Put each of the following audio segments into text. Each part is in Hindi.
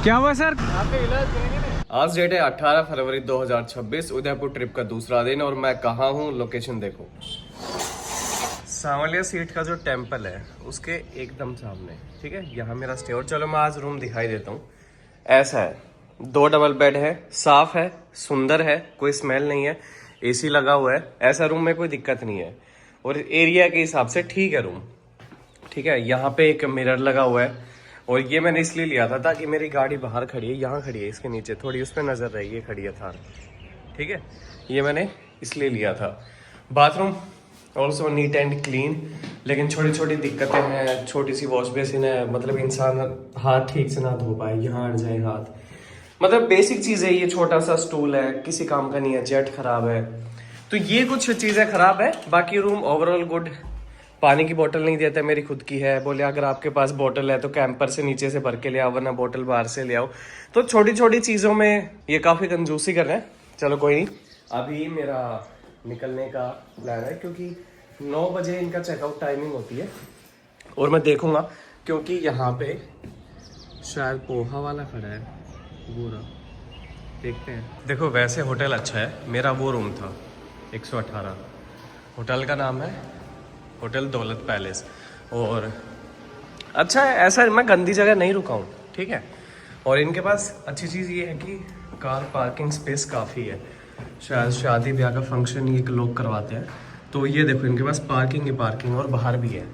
क्या हुआ सर? आज डेट है 18 फरवरी 2026। उदयपुर ट्रिप का दूसरा दिन और मैं कहाँ हूँ, लोकेशन देखो। सांवलिया सीट का जो टेम्पल है उसके एकदम सामने, ठीक है। यहाँ मेरा स्टे। और चलो मैं आज रूम दिखाई देता हूँ। ऐसा है, 2 डबल बेड है, साफ है, सुंदर है, कोई स्मेल नहीं है, एसी लगा हुआ है। ऐसा रूम में कोई दिक्कत नहीं है और एरिया के हिसाब से ठीक है रूम, ठीक है। यहाँ पे एक मिरर लगा हुआ है और ये मैंने इसलिए लिया था ताकि मेरी गाड़ी बाहर खड़ी है, यहाँ खड़ी है, इसके नीचे थोड़ी उस पर नजर रही, ये खड़ी है थार, ठीक है। ये मैंने इसलिए लिया था। Bathroom also neat and clean, लेकिन छोटी छोटी दिक्कतें हैं। छोटी सी वॉश बेसिन है, मतलब इंसान हाथ ठीक से ना धो पाए, यहाँ अड़ जाए हाथ, मतलब बेसिक चीज़ है। ये छोटा सा स्टूल है, किसी काम का नहीं है, जेट खराब है, तो ये कुछ चीज़ें खराब है। बाकी रूम ओवरऑल गुड। पानी की बोतल नहीं देता, मेरी खुद की है। बोले अगर आपके पास बोतल है तो कैंपर से नीचे से भर के ले आओ, वरना बोतल बाहर से ले आओ। तो छोटी छोटी चीज़ों में ये काफ़ी कंजूसी कर रहे हैं। चलो कोई नहीं, अभी मेरा निकलने का प्लान है क्योंकि 9 बजे इनका चेकआउट टाइमिंग होती है और मैं देखूंगा क्योंकि यहाँ पे शायद पोहा वाला खड़ा है, पूरा देखते हैं। देखो वैसे होटल अच्छा है, मेरा वो रूम था 118। होटल का नाम है होटल दौलत पैलेस और अच्छा है। ऐसा मैं गंदी जगह नहीं रुका हूँ, ठीक है। और इनके पास अच्छी चीज़ ये है कि कार पार्किंग स्पेस काफ़ी है। शायद शादी ब्याह का फंक्शन ये लोग करवाते हैं, तो ये देखो इनके पास पार्किंग ही पार्किंग और बाहर भी है।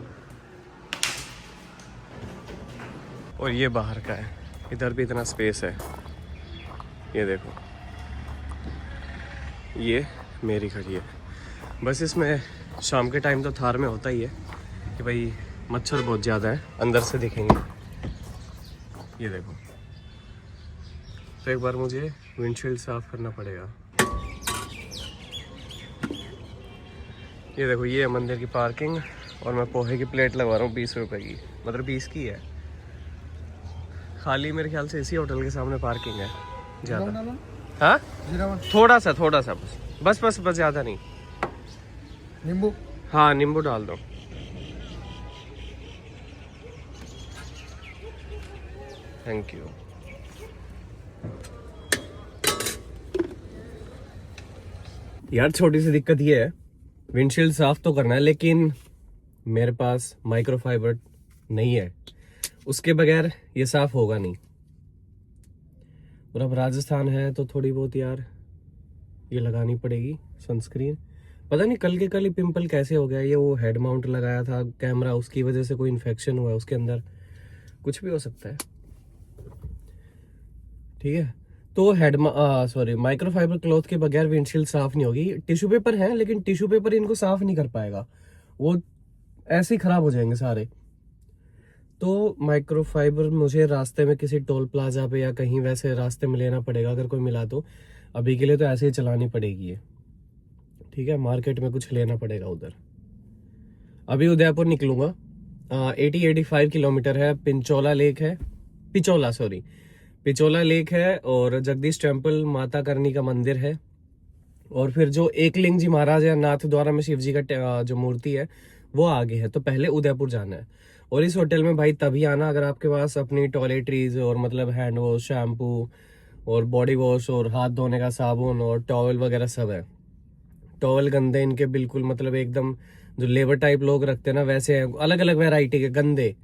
और ये बाहर का है, इधर भी इतना स्पेस है। ये देखो, ये मेरी खड़ी है। बस इसमें शाम के टाइम तो थार में होता ही है कि भाई मच्छर बहुत ज़्यादा है, अंदर से दिखेंगे। ये देखो, तो एक बार मुझे विंडशील्ड साफ करना पड़ेगा। ये देखो, ये है मंदिर की पार्किंग और मैं पोहे की प्लेट लगवा रहा हूँ 20 रुपए की, मतलब 20 की है। खाली मेरे ख्याल से इसी होटल के सामने पार्किंग है ज़्यादा। हाँ, थोड़ा सा बस बस ज़्यादा नहीं। नींबू? हाँ, नींबू डाल दो। Thank you. यार छोटी सी दिक्कत ये है, विंडशील्ड साफ तो करना है लेकिन मेरे पास माइक्रोफाइबर नहीं है, उसके बगैर ये साफ होगा नहीं। और अब राजस्थान है तो थोड़ी बहुत यार ये लगानी पड़ेगी सनस्क्रीन। पता नहीं कल के कल ही पिंपल कैसे हो गया। ये वो हेड माउंट लगाया था कैमरा, उसकी वजह से कोई इन्फेक्शन हुआ है उसके अंदर, कुछ भी हो सकता है, ठीक है। तो माइक्रोफाइबर क्लॉथ के बगैर विंडशील्ड साफ नहीं होगी। टिश्यू पेपर है लेकिन टिश्यू पेपर इनको साफ नहीं कर पाएगा, वो ऐसे ही खराब हो जाएंगे सारे। तो माइक्रोफाइबर मुझे रास्ते में किसी टोल प्लाजा पे या कहीं वैसे रास्ते में लेना पड़ेगा, अगर कोई मिला तो। अभी के लिए तो ऐसे ही चलानी पड़ेगी ये, ठीक है। मार्केट में कुछ लेना पड़ेगा उधर। अभी उदयपुर निकलूंगा। 85 किलोमीटर है। पिचोला लेक है और जगदीश टेम्पल, माता करनी का मंदिर है। और फिर जो एकलिंग जी महाराज या नाथ द्वारा में शिव जी का जो मूर्ति है वो आगे है। तो पहले उदयपुर जाना है। और इस होटल में भाई तभी आना अगर आपके पास अपनी टॉयलेटरीज और मतलब हैंड वॉश, शैम्पू और बॉडी वॉश और हाथ धोने का साबुन और टॉवल वगैरह सब है। टॉवल गंदे इनके बिल्कुल, मतलब एकदम जो लेबर टाइप लोग रखते हैं ना वैसे हैं, अलग अलग वैरायटी के गंदे।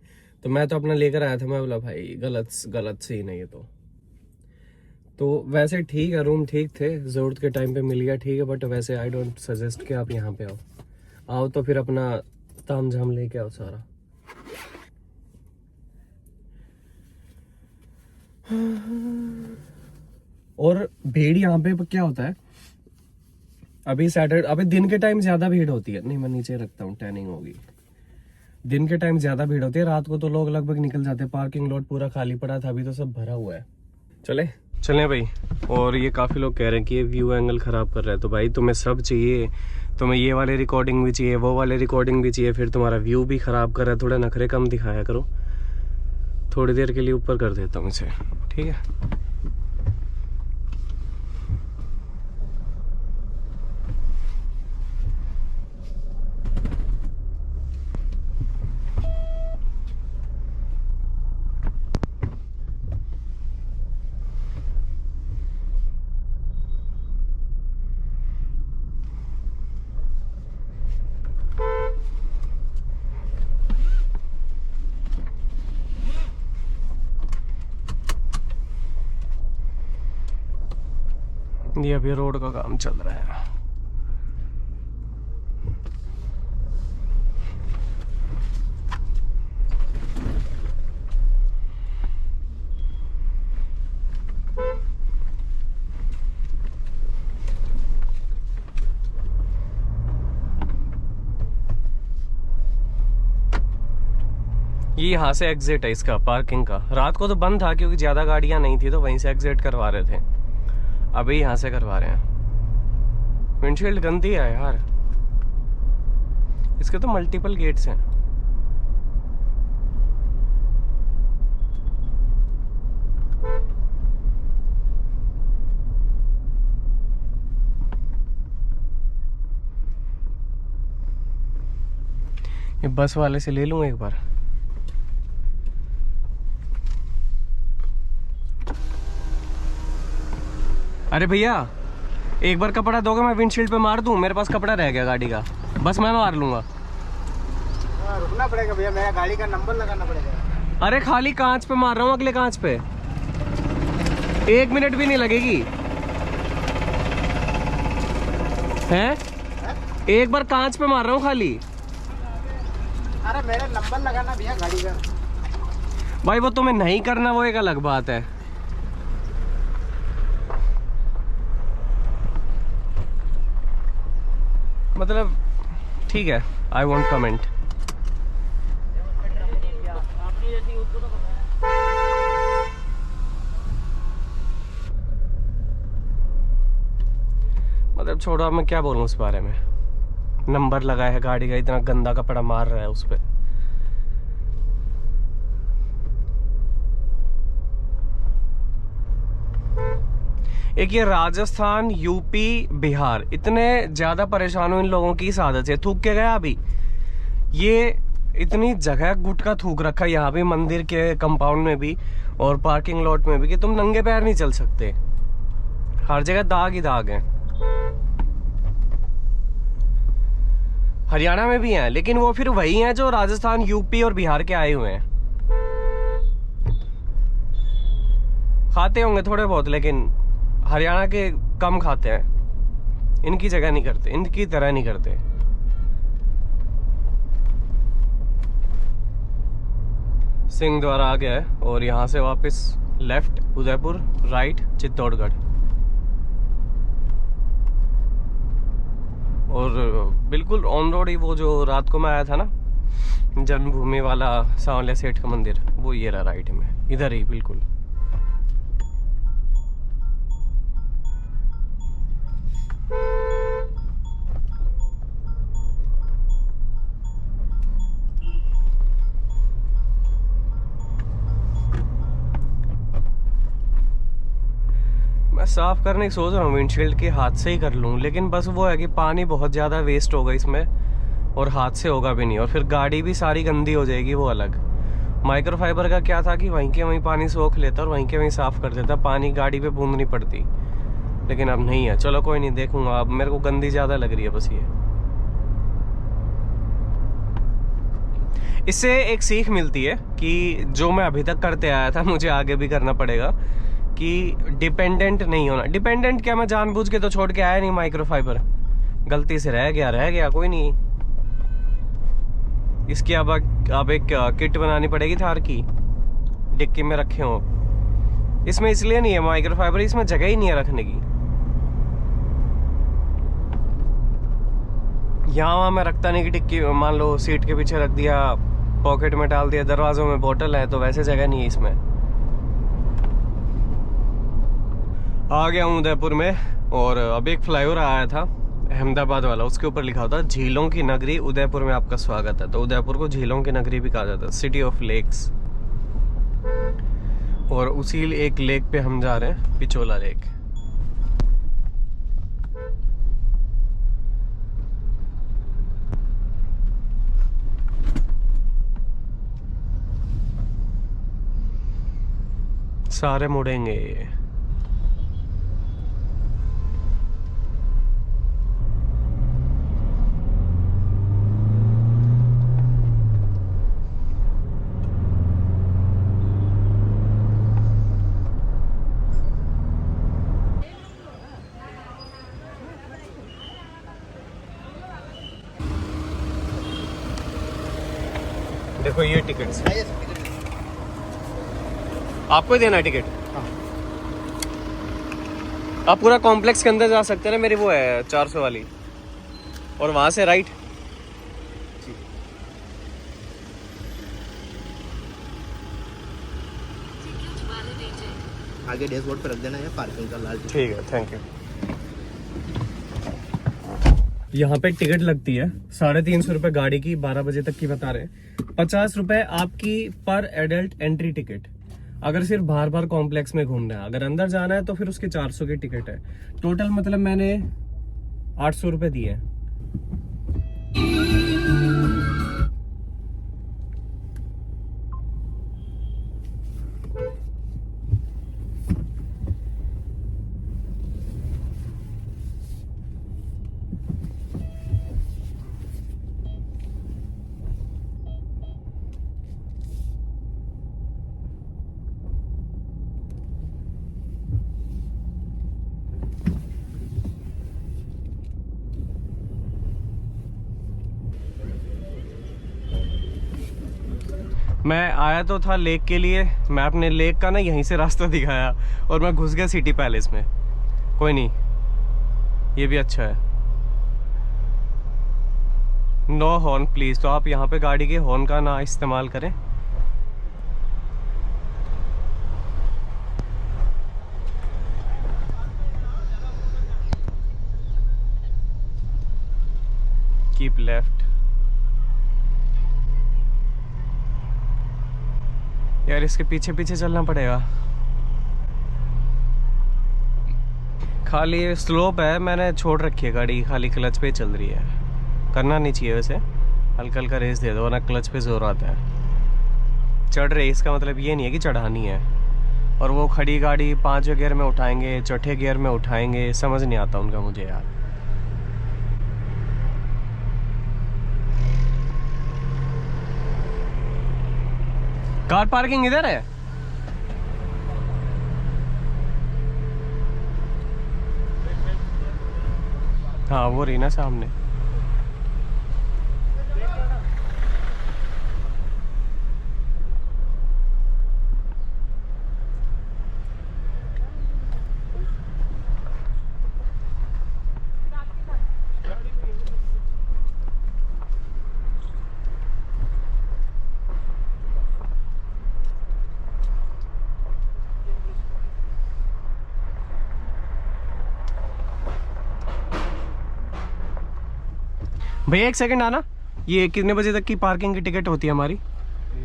तो मैं तो अपना लेकर आया था, मैं बोला भाई गलत सीन है ये तो वैसे ठीक है, रूम ठीक थे, जरूरत के टाइम पे मिल गया, ठीक है। बट वैसे आई डोंट सजेस्ट कि आप यहाँ पे आओ तो फिर अपना ताम झाम लेके आओ सारा। और भीड़ यहाँ पे क्या होता है, अभी दिन के टाइम ज्यादा भीड़ होती है। नहीं, मैं नीचे रखता हूँ, टैनिंग होगी। दिन के टाइम ज्यादा भीड़ होती है, रात को तो लोग लगभग निकल जाते हैं। पार्किंग लॉट पूरा खाली पड़ा था, अभी तो सब भरा हुआ है। चले भाई। और ये काफ़ी लोग कह रहे हैं कि ये व्यू एंगल ख़राब कर रहा है। तो भाई तुम्हें सब चाहिए, तुम्हें ये वाले रिकॉर्डिंग भी चाहिए, वो वाले रिकॉर्डिंग भी चाहिए, फिर तुम्हारा व्यू भी ख़राब कर रहा है। थोड़ा नखरे कम दिखाया करो। थोड़ी देर के लिए ऊपर कर देता हूँ इसे, ठीक है। ये अभी रोड का काम चल रहा है। ये यहाँ से एग्जिट है इसका, पार्किंग का। रात को तो बंद था क्योंकि ज्यादा गाड़ियां नहीं थी, तो वहीं से एग्जिट करवा रहे थे। अभी यहाँ से करवा रहे हैं। विंडशील्ड गंदी है यार, इसके तो मल्टीपल गेट्स हैं। ये बस वाले से ले लूं एक बार। अरे भैया, एक बार कपड़ा दोगे, मैं विंडशील्ड पे मार दूं। मेरे पास कपड़ा रह गया गाड़ी का, बस मैं मार लूंगा। रुकना पड़ेगा भैया, मेरा गाड़ी का नंबर लगाना पड़ेगा। अरे खाली कांच पे मार रहा हूँ, अगले कांच पे। 1 मिनट भी नहीं लगेगी। हैं? एक बार कांच पे मार रहा हूँ खाली। अरे मेरा नंबर लगाना भैया गाड़ी का। भाई वो तुम्हें नहीं करना, वो एक अलग बात है। मतलब ठीक है, आई वॉन्ट कमेंट। मतलब छोड़ो, अब मैं क्या बोलूं उस बारे में। नंबर लगाया है गाड़ी का, इतना गंदा कपड़ा मार रहा है उस पे। एक ये राजस्थान, यूपी, बिहार, इतने ज्यादा परेशान हूं इन लोगों की इस आदत से। थूक के गया अभी, ये इतनी जगह गुटखा थूक रखा है यहाँ भी, मंदिर के कंपाउंड में भी और पार्किंग लॉट में भी, कि तुम नंगे पैर नहीं चल सकते। हर जगह दाग ही दाग हैं। हरियाणा में भी हैं, लेकिन वो फिर वही हैं जो राजस्थान, यूपी और बिहार के आए हुए हैं। खाते होंगे थोड़े बहुत, लेकिन हरियाणा के कम खाते हैं। इनकी जगह नहीं करते, इनकी तरह नहीं करते। सिंह द्वारा आ गया है और यहाँ से वापस लेफ्ट उदयपुर, राइट चित्तौड़गढ़। और बिल्कुल ऑन रोड ही वो जो रात को मैं आया था ना, जन्मभूमि वाला सांवलिया सेठ का मंदिर, वो ये रहा राइट में, इधर ही बिल्कुल। मैं साफ करने की सोच रहा हूँ विंडशील्ड के, हाथ से ही कर लूँ, लेकिन बस वो है कि पानी बहुत ज़्यादा वेस्ट होगा इसमें और हाथ से होगा भी नहीं, और फिर गाड़ी भी सारी गंदी हो जाएगी, वो अलग। माइक्रोफाइबर का क्या था कि वहीं के वहीं पानी सोख लेता और वहीं के वहीं साफ कर देता, पानी गाड़ी पे बूंद नहीं पड़ती। लेकिन अब नहीं है, चलो कोई नहीं, देखूंगा। अब मेरे को गंदी ज़्यादा लग रही है बस ये। इससे एक सीख मिलती है कि जो मैं अभी तक करते आया था, मुझे आगे भी करना पड़ेगा, कि डिपेंडेंट नहीं होना। डिपेंडेंट क्या, मैं जानबूझ के तो छोड़ के आया नहीं माइक्रोफाइबर, गलती से रह गया, कोई नहीं। इसकी अब एक किट बनानी पड़ेगी थार की, डिक्की में रखे हो। इसमें इसलिए नहीं है माइक्रोफाइबर, इसमें जगह ही नहीं है रखने की। यहाँ वहाँ मैं रखता नहीं कि डिक्की, मान लो सीट के पीछे रख दिया, पॉकेट में डाल दिया, दरवाजों में बोतल है, तो वैसे जगह नहीं है इसमें। आ गया हूँ उदयपुर में, और अब एक फ्लाईओवर आया था अहमदाबाद वाला, उसके ऊपर लिखा होता झीलों की नगरी उदयपुर में आपका स्वागत है। तो उदयपुर को झीलों की नगरी भी कहा जाता है, सिटी ऑफ लेक्स। और उसी एक लेक पे हम जा रहे हैं, पिचोला लेक। सारे मुड़ेंगे। देखो ये टिकट आइए सब टिकट। आपको ही देना है टिकट। हाँ। आप पूरा कॉम्प्लेक्स के अंदर जा सकते हैं ना, मेरी वो है 400 वाली, और वहां से राइट। आगे डैशबोर्ड पे रख देना है पार्किंग का लाल। ठीक है, थैंक यू। यहाँ पे टिकट लगती है 350 रुपए गाड़ी की, 12 बजे तक की बता रहे हैं। 50 रुपए आपकी पर एडल्ट एंट्री टिकट, अगर सिर्फ बाहर बाहर कॉम्प्लेक्स में घूमना है। अगर अंदर जाना है तो फिर उसके 400 की टिकट है। टोटल मतलब मैंने 800 रुपए दिए। मैं आया तो था लेक के लिए, मैं अपने लेक का ना यहीं से रास्ता दिखाया और मैं घुस गया सिटी पैलेस में। कोई नहीं, ये भी अच्छा है। नो हॉर्न प्लीज, तो आप यहाँ पे गाड़ी के हॉर्न का ना इस्तेमाल करें। Keep left. यार इसके पीछे पीछे चलना पड़ेगा। खाली स्लोप है, मैंने छोड़ रखी है गाड़ी, खाली क्लच पे चल रही है। करना नहीं चाहिए वैसे, हल्का हल्का रेस दे दो, वरना क्लच पे जोर आता है। चढ़ रही, इसका मतलब ये नहीं है कि चढ़ानी है। और वो खड़ी गाड़ी 5वें गियर में उठाएंगे, चौथे गियर में उठाएंगे, समझ नहीं आता उनका मुझे यार। कार पार्किंग इधर है। हाँ वो रही ना सामने। भैया एक सेकंड आना, ये कितने बजे तक की पार्किंग की टिकट होती है हमारी?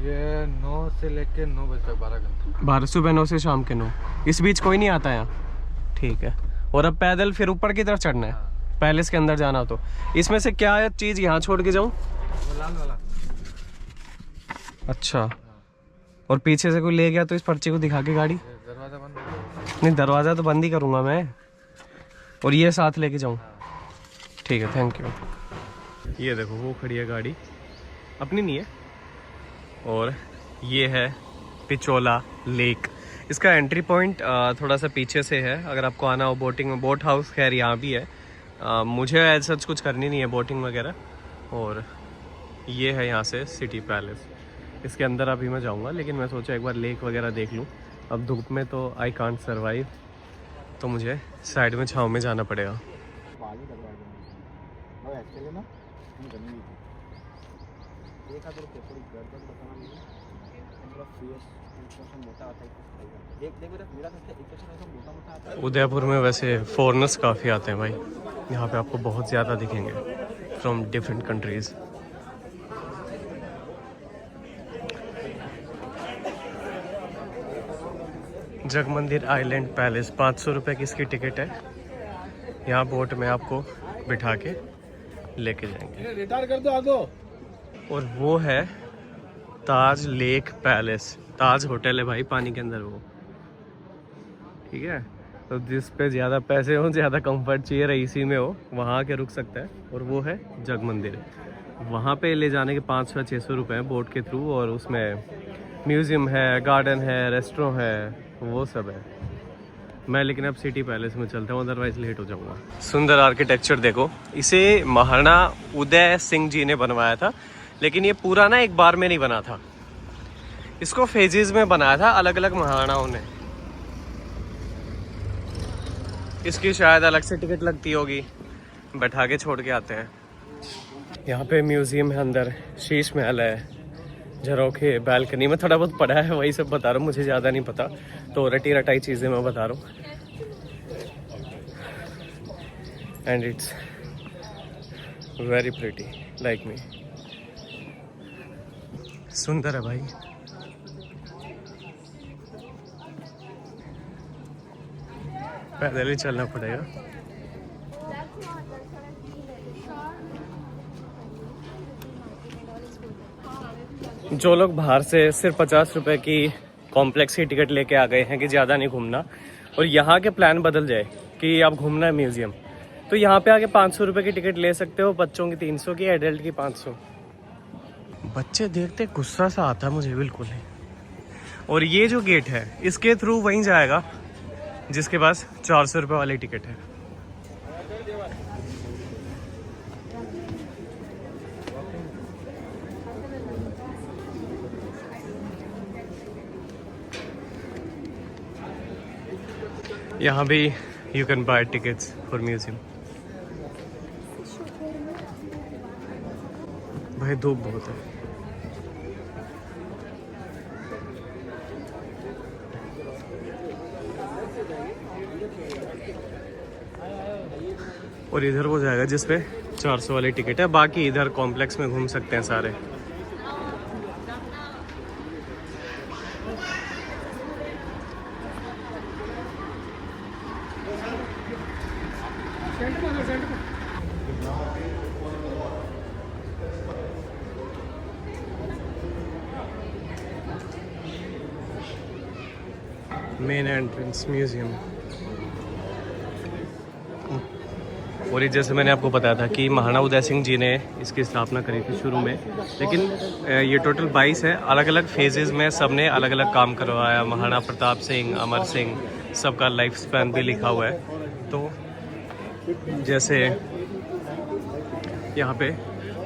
ये 9 से लेके 9 बजे तक 12 घंटे। 12 सुबह 9 से शाम के 9, इस बीच कोई नहीं आता यहाँ? ठीक है। और अब पैदल फिर ऊपर की तरफ चढ़ना है, पैलेस के अंदर जाना। तो इसमें से क्या चीज़ यहाँ छोड़ के जाऊँ? वो लाल वाला। अच्छा, और पीछे से कोई ले गया तो इस पर्ची को दिखा के गाड़ी? दरवाजा बंद कर। नहीं, दरवाज़ा तो बंद ही करूँगा मैं। और ये साथ लेके जाऊँ? ठीक है, थैंक यू। ये देखो वो खड़ी है गाड़ी, अपनी नहीं है। और ये है पिचोला लेक। इसका एंट्री पॉइंट थोड़ा सा पीछे से है। अगर आपको आना हो बोटिंग में, बोट हाउस खैर यहाँ भी है। मुझे ऐसा कुछ करनी नहीं है बोटिंग वगैरह। और ये है यहाँ से सिटी पैलेस। इसके अंदर अभी मैं जाऊँगा, लेकिन मैं सोचा एक बार लेक वगैरह देख लूँ। अब धूप में तो आई कांट सर्वाइव, तो मुझे साइड में छाँव में जाना पड़ेगा। उदयपुर में वैसे फॉरेनर्स काफ़ी आते हैं भाई, यहाँ पे आपको बहुत ज़्यादा दिखेंगे from different countries. Jag Mandir island palace, 500 रुपये की इसकी टिकट है। यहाँ बोट में आपको बिठा के लेके जाएंगे। रिटायर कर दो आगो। और वो है ताज लेक पैलेस, ताज होटल है भाई पानी के अंदर वो। ठीक है, तो जिस पे ज़्यादा पैसे हो, ज़्यादा कंफर्ट चाहिए, रईसी में हो, वहाँ आके रुक सकता है। और वो है जगमंदिर, वहाँ पे ले जाने के 500-600 रुपये हैं बोट के थ्रू। और उसमें म्यूज़ियम है, गार्डन है, रेस्टोरेंट है, वो सब है। मैं लेकिन अब सिटी पैलेस में चलता हूँ, अदरवाइज लेट हो जाऊँगा। सुंदर आर्किटेक्चर देखो, इसे महाराणा उदय सिंह जी ने बनवाया था। लेकिन ये पूरा ना एक बार में नहीं बना था, इसको फेजेस में बनाया था अलग अलग महाराणाओं ने। इसकी शायद अलग से टिकट लगती होगी, बैठा के छोड़ के आते हैं। यहाँ पे म्यूजियम है, अंदर शीश महल है, झरोखे, बैल्कनी में थोड़ा बहुत पढ़ा है, वही सब बता रहा हूँ, मुझे ज़्यादा नहीं पता, तो रटी रटाई चीज़ें मैं बता रहा हूँ। And it's very pretty like me. सुंदर है भाई। पैदल ही चलना पड़ेगा। जो लोग बाहर से सिर्फ 50 रुपए की कॉम्प्लेक्स की टिकट लेके आ गए हैं कि ज़्यादा नहीं घूमना, और यहाँ के प्लान बदल जाए कि आप घूमना है म्यूज़ियम, तो यहाँ पे आके 500 रुपये की टिकट ले सकते हो, बच्चों की 300 की, एडल्ट की 500। बच्चे देखते गुस्सा सा आता है मुझे बिल्कुल ही। और ये जो गेट है इसके थ्रू वहीं जाएगा जिसके पास 400 रुपये वाली टिकट है। यहाँ भी you can buy tickets for museum. भाई धूप बहुत है। और इधर वो जाएगा जिसपे 400 वाली टिकट है, बाकी इधर कॉम्प्लेक्स में घूम सकते हैं सारे। Main entrance museum. और ये जैसे मैंने आपको बताया था कि महाराणा उदय सिंह जी ने इसकी स्थापना करी थी शुरू में, लेकिन ये टोटल 22 है, अलग अलग फेजेस में सब ने अलग अलग काम करवाया। महाराणा प्रताप सिंह, अमर सिंह, सबका लाइफ स्पैन भी लिखा हुआ है। तो जैसे यहाँ पे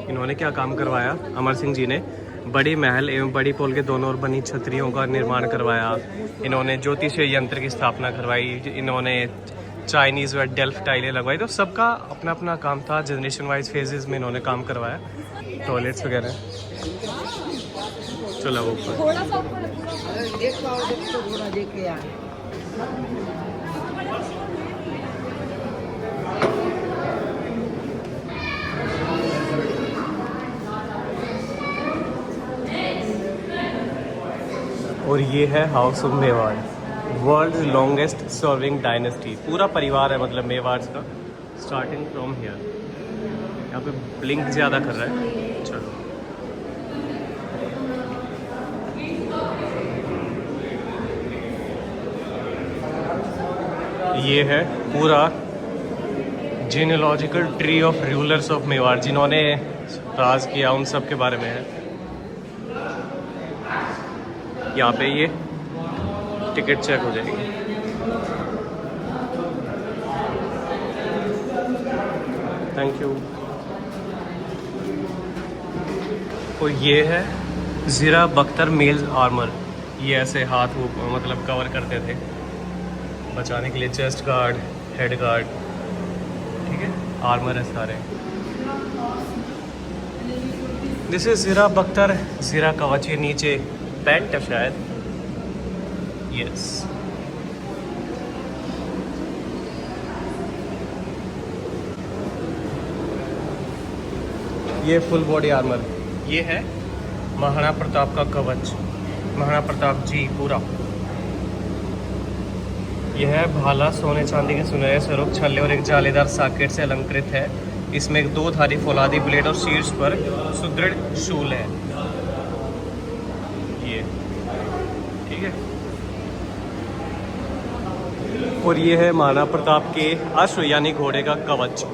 इन्होंने क्या काम करवाया, अमर सिंह जी ने बड़ी महल एवं बड़ी पोल के दोनों ओर बनी छतरियों का निर्माण करवाया। इन्होंने ज्योतिषीय यंत्र की स्थापना करवाई। इन्होंने चाइनीज़ व डेल्फ टाइलें लगवाई। तो सबका अपना अपना काम था, जनरेशन वाइज फेजेस में इन्होंने काम करवाया। टॉयलेट्स वगैरह चलो ऊपर। और ये है house of Mewar, world longest serving dynasty. पूरा परिवार है मतलब मेवाड़ का, स्टार्टिंग फ्रॉम हियर। यहाँ पे ब्लिंक ज़्यादा कर रहा है। चलो ये है पूरा genealogical tree of rulers of Mewar, जिन्होंने राज किया उन सब के बारे में है। यहाँ पे ये टिकट चेक हो जाएगी। Thank you. और ये है ज़ीरा बख्तर मेल आर्मर। ये ऐसे हाथ वो मतलब कवर करते थे बचाने के लिए, चेस्ट गार्ड, हेड गार्ड, ठीक है, आर्मर है सारे। दिस इज ज़ीरा बख्तर, ज़ीरा कवच। ये नीचे पैंट है शायद, यस। ये फुल बॉडी आर्मर। ये है महाराणा प्रताप का कवच, महाराणा प्रताप जी पूरा। यह है भाला, सोने चांदी के सुनहरे स्वरूप, छल्ले और एक जालीदार सॉकेट से अलंकृत है। इसमें एक 2 धारी फौलादी ब्लेड और शीर्ष पर सुदृढ़ शूल है। ये ठीक है। और ये है महाराणा प्रताप के अश्व यानी घोड़े का कवच।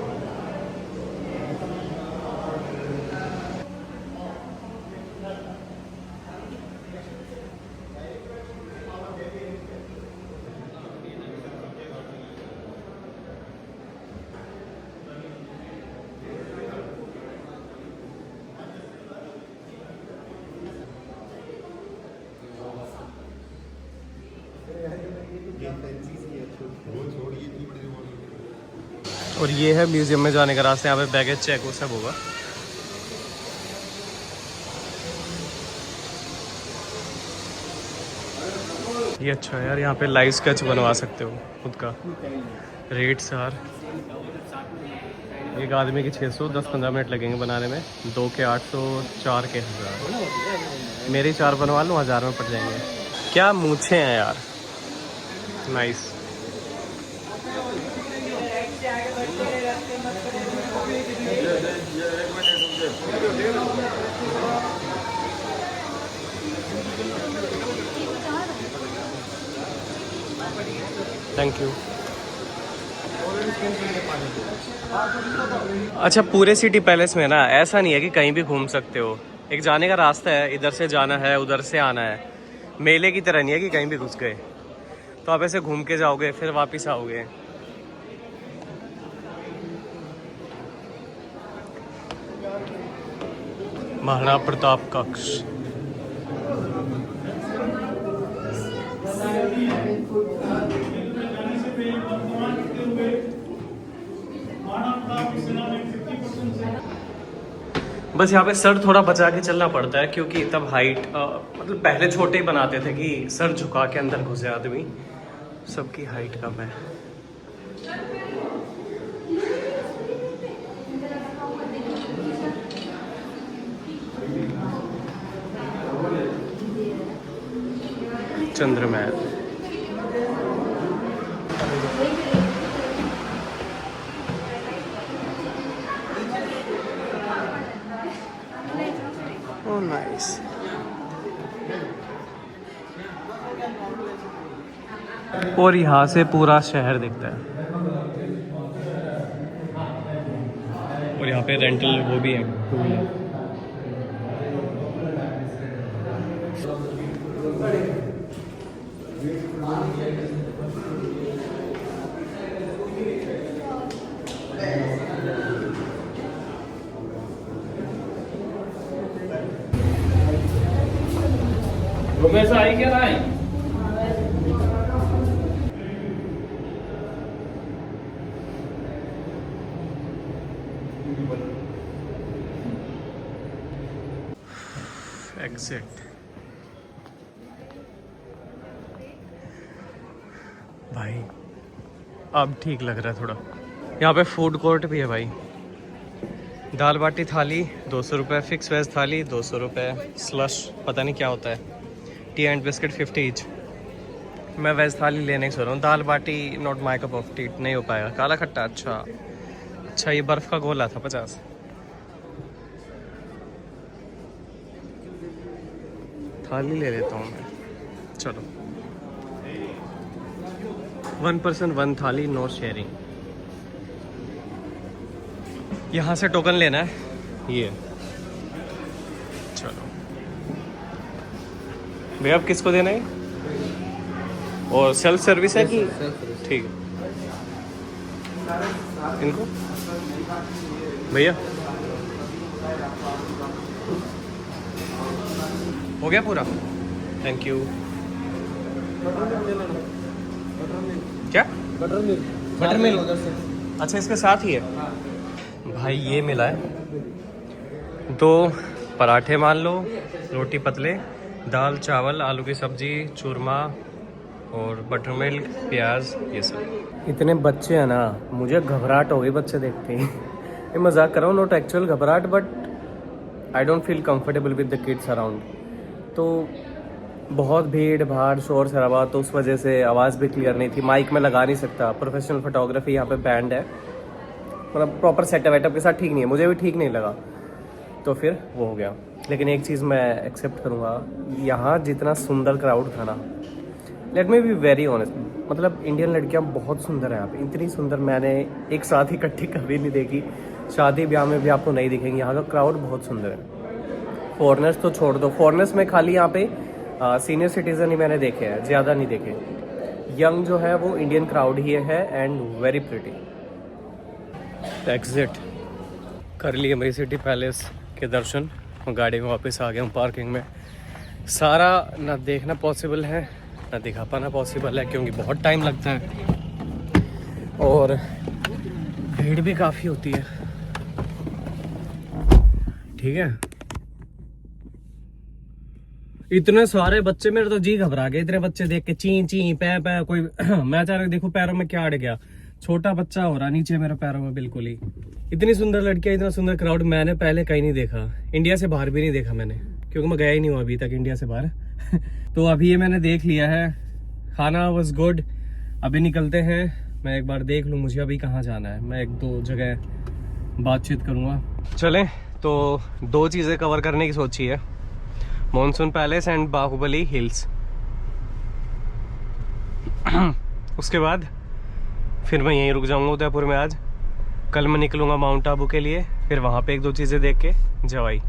और ये है म्यूजियम में जाने का रास्ता। यहाँ पे बैगेज चेक वो सब होगा। ये अच्छा है यार, यहाँ पे लाइव स्केच बनवा सकते हो खुद का। रेट्स यार, एक आदमी के 600, 10-15 मिनट लगेंगे बनाने में। 2 के 800, 4 के 1000। मेरे 4 बनवा लूँ, 1000 में पड़ जाएंगे। क्या मूछें हैं यार, नाइस। Thank you. अच्छा, पूरे सिटी पैलेस में ना ऐसा नहीं है कि कहीं भी घूम सकते हो। एक जाने का रास्ता है, इधर से जाना है, उधर से आना है। मेले की तरह नहीं है कि कहीं भी घुस गए, तो आप ऐसे घूम के जाओगे फिर वापस आओगे। महाराणा प्रताप कक्ष। बस यहाँ पे सर थोड़ा बचा के चलना पड़ता है, क्योंकि तब हाइट मतलब पहले छोटे ही बनाते थे कि सर झुका के अंदर घुसे आदमी। सबकी हाइट कम है। चंद्रमहल। Oh nice. और यहाँ से पूरा शहर दिखता है। और यहाँ पे रेंटल वो भी है, 2 व्हीलर। प्रोफेसर आई क्या नहीं? एग्जिट। भाई अब ठीक लग रहा है थोड़ा। यहाँ पे फूड कोर्ट भी है भाई। दाल बाटी थाली 200 रुपये, फिक्स वेज थाली 200 रुपये, स्लश पता नहीं क्या होता है, टी एंड बिस्किट 50 ईच। मैं वेज थाली लेने की सोच रहा हूँ। Dal baati not my cup of tea, नहीं हो पाएगा। काला खट्टा, अच्छा ये बर्फ़ का गोला था 50। थाली ले लेता हूँ मैं, चलो। 1 पर्सन 1 थाली, नो शेयरिंग। यहाँ से टोकन लेना है ये। चलो भैया, अब किसको देना है? और सेल्फ सर्विस है कि? ठीक है, इनको भैया हो गया पूरा। Thank you. क्या? Buttermilk. अच्छा, इसके साथ ही है भाई। ये मिला है 2 पराठे मान लो, रोटी पतले, दाल चावल, आलू की सब्जी, चूरमा और बटर मिल्क, प्याज, ये सब। इतने बच्चे हैं ना, मुझे घबराहट हो गई बच्चे देखते ही। ये मजाक कर रहा हूँ, नॉट एक्चुअल घबराहट, but I don't feel comfortable with the kids around. तो बहुत भीड़ भाड़, शोर शराबा, तो उस वजह से आवाज़ भी क्लियर नहीं थी। माइक में लगा नहीं सकता। प्रोफेशनल फोटोग्राफी यहाँ पे बैंड है, मतलब प्रॉपर सेटअप वेटअप के साथ ठीक नहीं है। मुझे भी ठीक नहीं लगा, तो फिर वो हो गया। लेकिन एक चीज़ मैं एक्सेप्ट करूँगा, यहाँ जितना सुंदर क्राउड था ना, let me be very honest, मतलब इंडियन लड़कियाँ बहुत सुंदर हैं यहाँ पे। इतनी सुंदर मैंने एक साथ इकट्ठी कभी नहीं देखी। शादी ब्याह में भी आपको नहीं दिखेंगी। यहाँ का क्राउड बहुत सुंदर है। फॉरेनर्स तो छोड़ दो, फॉरेनर्स में खाली यहाँ पे सीनियर सिटीजन ही मैंने देखे हैं, ज़्यादा नहीं देखे। यंग जो है वो इंडियन क्राउड ही है, एंड वेरी प्रिटी। एग्जिट कर लिए मेरी सिटी पैलेस के दर्शन, और गाड़ी में वापस आ गया हूँ पार्किंग में। सारा ना देखना पॉसिबल है, ना दिखा पाना पॉसिबल है, क्योंकि बहुत टाइम लगता है। और भीड़ भी काफ़ी होती है, ठीक है। इतने सारे बच्चे, मेरे तो जी घबरा गए इतने बच्चे देख के, ची ची पै पै कोई मैं अचानक देखूं पैरों में क्या अड़ गया, छोटा बच्चा हो रहा नीचे मेरे पैरों में बिल्कुल ही। इतनी सुंदर लड़कियां, इतना सुंदर क्राउड मैंने पहले कहीं नहीं देखा, इंडिया से बाहर भी नहीं देखा मैंने, क्योंकि मैं गया ही नहीं हूँ अभी तक इंडिया से बाहर। तो अभी ये मैंने देख लिया है, खाना वॉज गुड। अभी निकलते हैं, मैं एक बार देख लूँ मुझे अभी कहाँ जाना है, मैं एक दो जगह बातचीत करूँगा। चलें, तो 2 चीज़ें कवर करने की सोची है, monsoon palace and Baahubali hills. उसके बाद फिर मैं यहीं रुक जाऊंगा उदयपुर में आज। कल मैं निकलूंगा माउंट आबू के लिए, फिर वहां पे 1-2 चीज़ें देख के जवाई।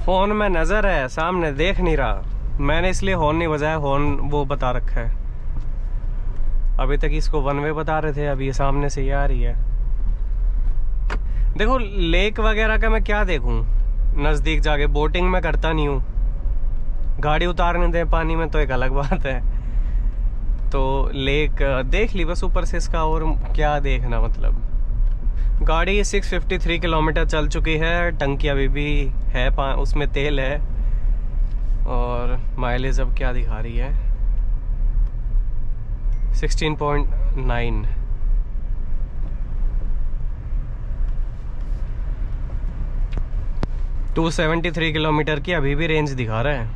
फोन में नजर है, सामने देख नहीं रहा, मैंने इसलिए हॉर्न नहीं बजाया, हॉर्न वो बता रखा है। अभी तक इसको 1 वे बता रहे थे, अभी ये सामने से ये आ रही है। देखो लेक वगैरह का मैं क्या देखूं, नज़दीक जाके बोटिंग में करता नहीं हूँ, गाड़ी उतारने दे पानी में तो एक अलग बात है। तो लेक देख ली बस ऊपर से इसका, और क्या देखना, मतलब गाड़ी 653 किलोमीटर चल चुकी है, टंकी अभी भी है, उसमें तेल है, और माइलेज अब क्या दिखा रही है, 16.9। टू 273 किलोमीटर की अभी भी रेंज दिखा रहा है,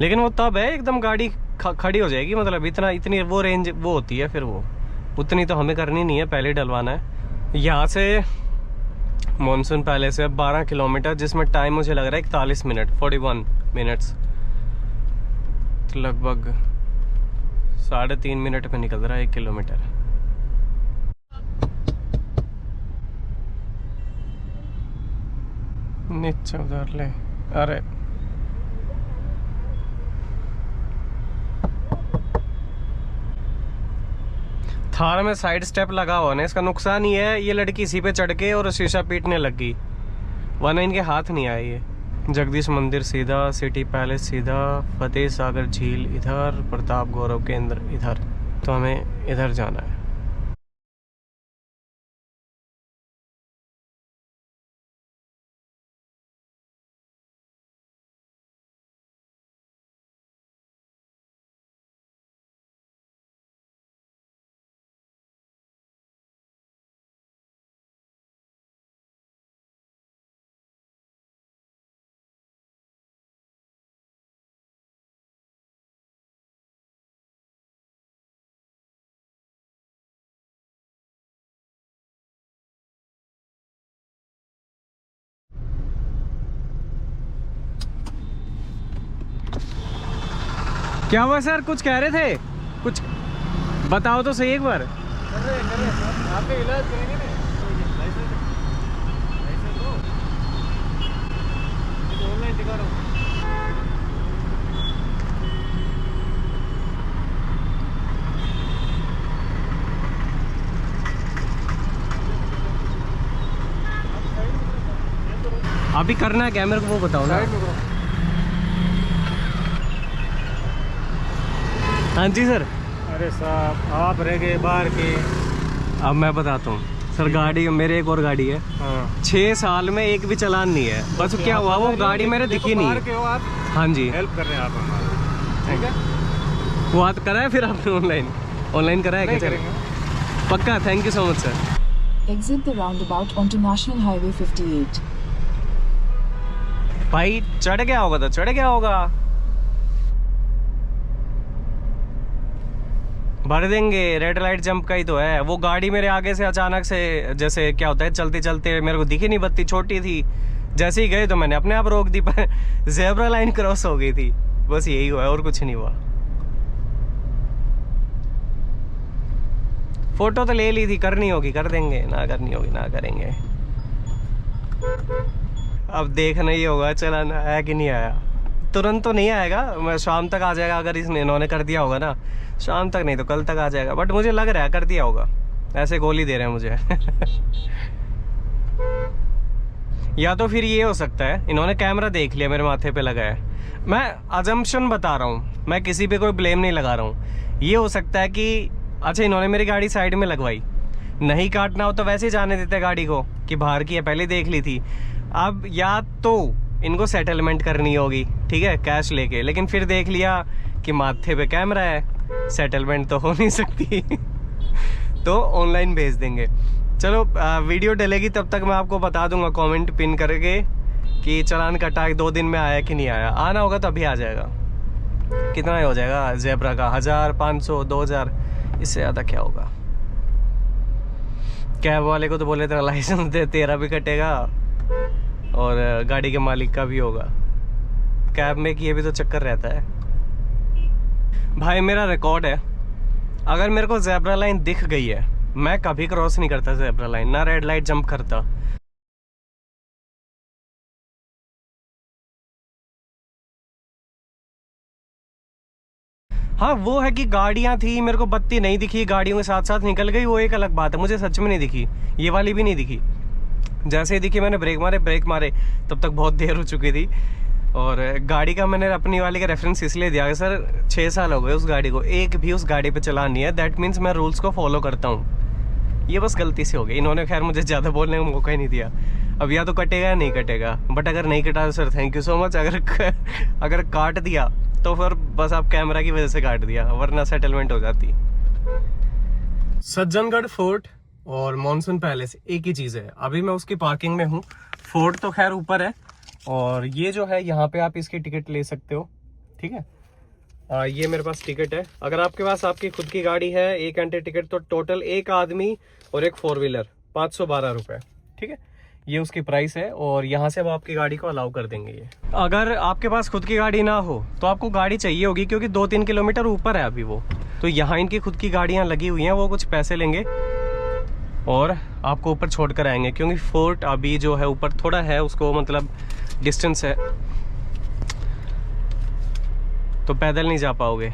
लेकिन वो तब है एकदम गाड़ी खड़ी हो जाएगी, मतलब इतनी वो रेंज वो होती है, फिर वो उतनी तो हमें करनी नहीं है, पहले ही डलवाना है। यहाँ से मॉनसून पैलेस है 12 किलोमीटर, जिसमें टाइम मुझे लग रहा है 41 मिनट, 41 मिनट्स, तो लगभग 3.5 मिनट में निकल रहा है 1 किलोमीटर। नीचे उधर ले, अरे थार में साइड स्टेप लगा हुआ ना, इसका नुकसान ये है, ये लड़की इसी पे चढ़ के और शीशा पीटने लगी, वरना इनके हाथ नहीं आए। ये जगदीश मंदिर सीधा, सिटी पैलेस सीधा, फतेह सागर झील इधर, प्रताप गौरव केंद्र इधर, तो हमें इधर जाना है। क्या हुआ सर, कुछ कह रहे थे, कुछ बताओ तो सही एक बार। आपके इलाज करेंगे ना, ऑनलाइन दिखा रहा हूँ। अभी करना है क्या मेरे को वो बताओ ना। हाँ जी सर। अरे साहब आप रह गए बाहर के। अब मैं बताता हूँ सर, गाड़ी मेरे एक और गाड़ी है, 6 साल में एक भी चालान नहीं है, बस क्या हुआ वो गाड़ी मेरे दिखी नहीं। के हो आप, हाँ जी हेल्प कर रहे हैं आप हमारा, ठीक है। वो बात करा है फिर आपने ऑनलाइन करा है क्या? करेंगे पक्का, thank you so much sir. Exit the roundabout onto National Highway 58. भाई चढ़ गया होगा तो चढ़ गया होगा, भर देंगे, रेड लाइट जंप का ही तो है। वो गाड़ी मेरे आगे से अचानक से, जैसे क्या होता है चलते चलते मेरे को दिखी नहीं, बत्ती छोटी थी, जैसे ही गए तो मैंने अपने आप रोक दी, पर ज़ेब्रा लाइन क्रॉस हो गई थी, बस यही हुआ और कुछ नहीं हुआ। फोटो तो ले ली थी, करनी होगी कर देंगे, ना करनी होगी ना करेंगे। अब देखना ही होगा चलाना आया कि नहीं आया, तुरंत तो नहीं आएगा, मैं शाम तक आ जाएगा, अगर इन्होंने कर दिया होगा ना, शाम तक नहीं तो कल तक आ जाएगा, बट मुझे लग रहा है कर दिया होगा, ऐसे गोली दे रहे हैं मुझे। या तो फिर ये हो सकता है इन्होंने कैमरा देख लिया मेरे माथे पे लगा है। मैं अजम्पशन बता रहा हूँ, मैं किसी पे कोई ब्लेम नहीं लगा रहा हूँ। ये हो सकता है कि अच्छा इन्होंने मेरी गाड़ी साइड में लगवाई, नहीं काटना हो तो वैसे ही जाने देते गाड़ी को कि बाहर की है, पहले देख ली थी। अब या तो इनको सेटलमेंट करनी होगी, ठीक है, कैश लेके, लेकिन फिर देख लिया कि माथे पे कैमरा है, सेटलमेंट तो हो नहीं सकती। तो ऑनलाइन भेज देंगे। चलो वीडियो डलेगी तब तक मैं आपको बता दूंगा कमेंट पिन करके कि चालान कटा 2 दिन में आया कि नहीं आया। आना होगा तो अभी आ जाएगा। कितना ही हो जाएगा ज़ेब्रा का, 1000, 500, 2000, इससे ज़्यादा क्या होगा। कैब वाले को तो बोले तेरा लाइसेंस दे, तेरा भी कटेगा और गाड़ी के मालिक का भी होगा। कैब में कि ये भी तो चक्कर रहता है भाई। मेरा रिकॉर्ड है, अगर मेरे को ज़ेब्रा लाइन दिख गई है मैं कभी क्रॉस नहीं करता ज़ेब्रा लाइन, ना रेड लाइट जंप करता। हाँ वो है कि गाड़ियां थी, मेरे को बत्ती नहीं दिखी, गाड़ियों के साथ साथ निकल गई, वो एक अलग बात है। मुझे सच में नहीं दिखी, ये वाली भी नहीं दिखी। जैसे ही दिखी मैंने ब्रेक मारे, तब तक बहुत देर हो चुकी थी। और गाड़ी का मैंने अपनी वाली का रेफरेंस इसलिए दिया कि सर 6 साल हो गए उस गाड़ी को, एक भी उस गाड़ी पे चलान नहीं है। दैट मीन्स मैं रूल्स को फॉलो करता हूँ। ये बस गलती से हो गई। इन्होंने खैर मुझे ज़्यादा बोलने का मौका ही नहीं दिया। अब या तो कटेगा या नहीं कटेगा, बट अगर नहीं कटा तो sir thank you so much. अगर काट दिया तो फिर बस आप कैमरा की वजह से काट दिया, वरना सेटलमेंट हो जाती। सज्जनगढ़ फोर्ट और मॉनसून पैलेस एक ही चीज़ है। अभी मैं उसकी पार्किंग में हूँ। फोर्ट तो खैर ऊपर है और ये जो है यहाँ पे आप इसकी टिकट ले सकते हो, ठीक है। ये मेरे पास टिकट है। अगर आपके पास आपकी खुद की गाड़ी है 1 घंटे टिकट, तो टोटल एक आदमी और एक 4 व्हीलर 512 रुपये, ठीक है। ये उसकी प्राइस है और यहाँ से अब आपकी गाड़ी को अलाउ कर देंगे ये। अगर आपके पास खुद की गाड़ी ना हो तो आपको गाड़ी चाहिए होगी, क्योंकि 2-3 किलोमीटर ऊपर है अभी वो। तो यहाँ इनकी खुद की गाड़ियाँ लगी हुई हैं, वो कुछ पैसे लेंगे और आपको ऊपर छोड़ कर आएंगे, क्योंकि फोर्ट अभी जो है ऊपर थोड़ा है, उसको मतलब डिस्टेंस है, तो पैदल नहीं जा पाओगे।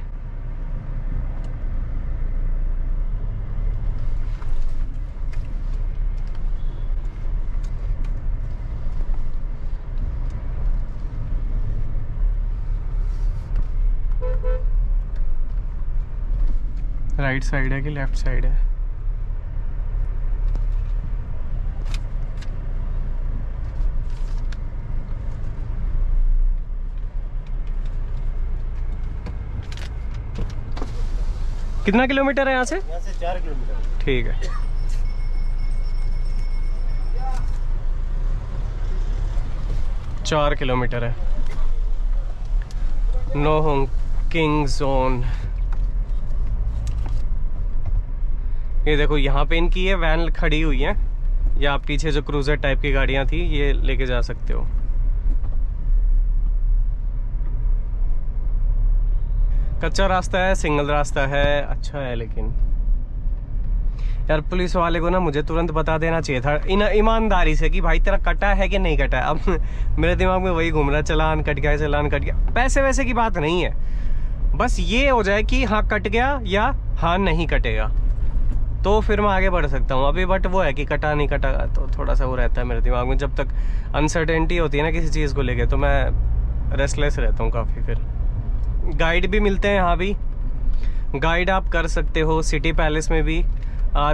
राइट साइड है कि लेफ्ट साइड है? कितना किलोमीटर है यहाँ से? यहाँ से 4 किलोमीटर। ठीक है। चार किलोमीटर है। No honking zone. ये देखो यहाँ पे इनकी ये वैन खड़ी हुई है, या आप पीछे जो क्रूजर टाइप की गाड़ियाँ थी ये लेके जा सकते हो। कच्चा रास्ता है, सिंगल रास्ता है, अच्छा है। लेकिन यार पुलिस वाले को ना मुझे तुरंत बता देना चाहिए था ईमानदारी से कि भाई तेरा कटा है कि नहीं कटा है। अब मेरे दिमाग में वही घूम रहा है, चालान कट गया, चालान कट गया। पैसे वैसे की बात नहीं है, बस ये हो जाए कि हाँ कट गया या हाँ नहीं कटेगा, तो फिर मैं आगे बढ़ सकता हूँ। अभी बट वो है कि कटा नहीं कटा, तो थोड़ा सा वो रहता है मेरे दिमाग में। जब तक अनसर्टेनिटी होती है ना किसी चीज़ को लेके, तो मैं रेस्टलेस रहता हूँ काफ़ी। फिर गाइड भी मिलते हैं यहाँ भी, गाइड आप कर सकते हो सिटी पैलेस में भी।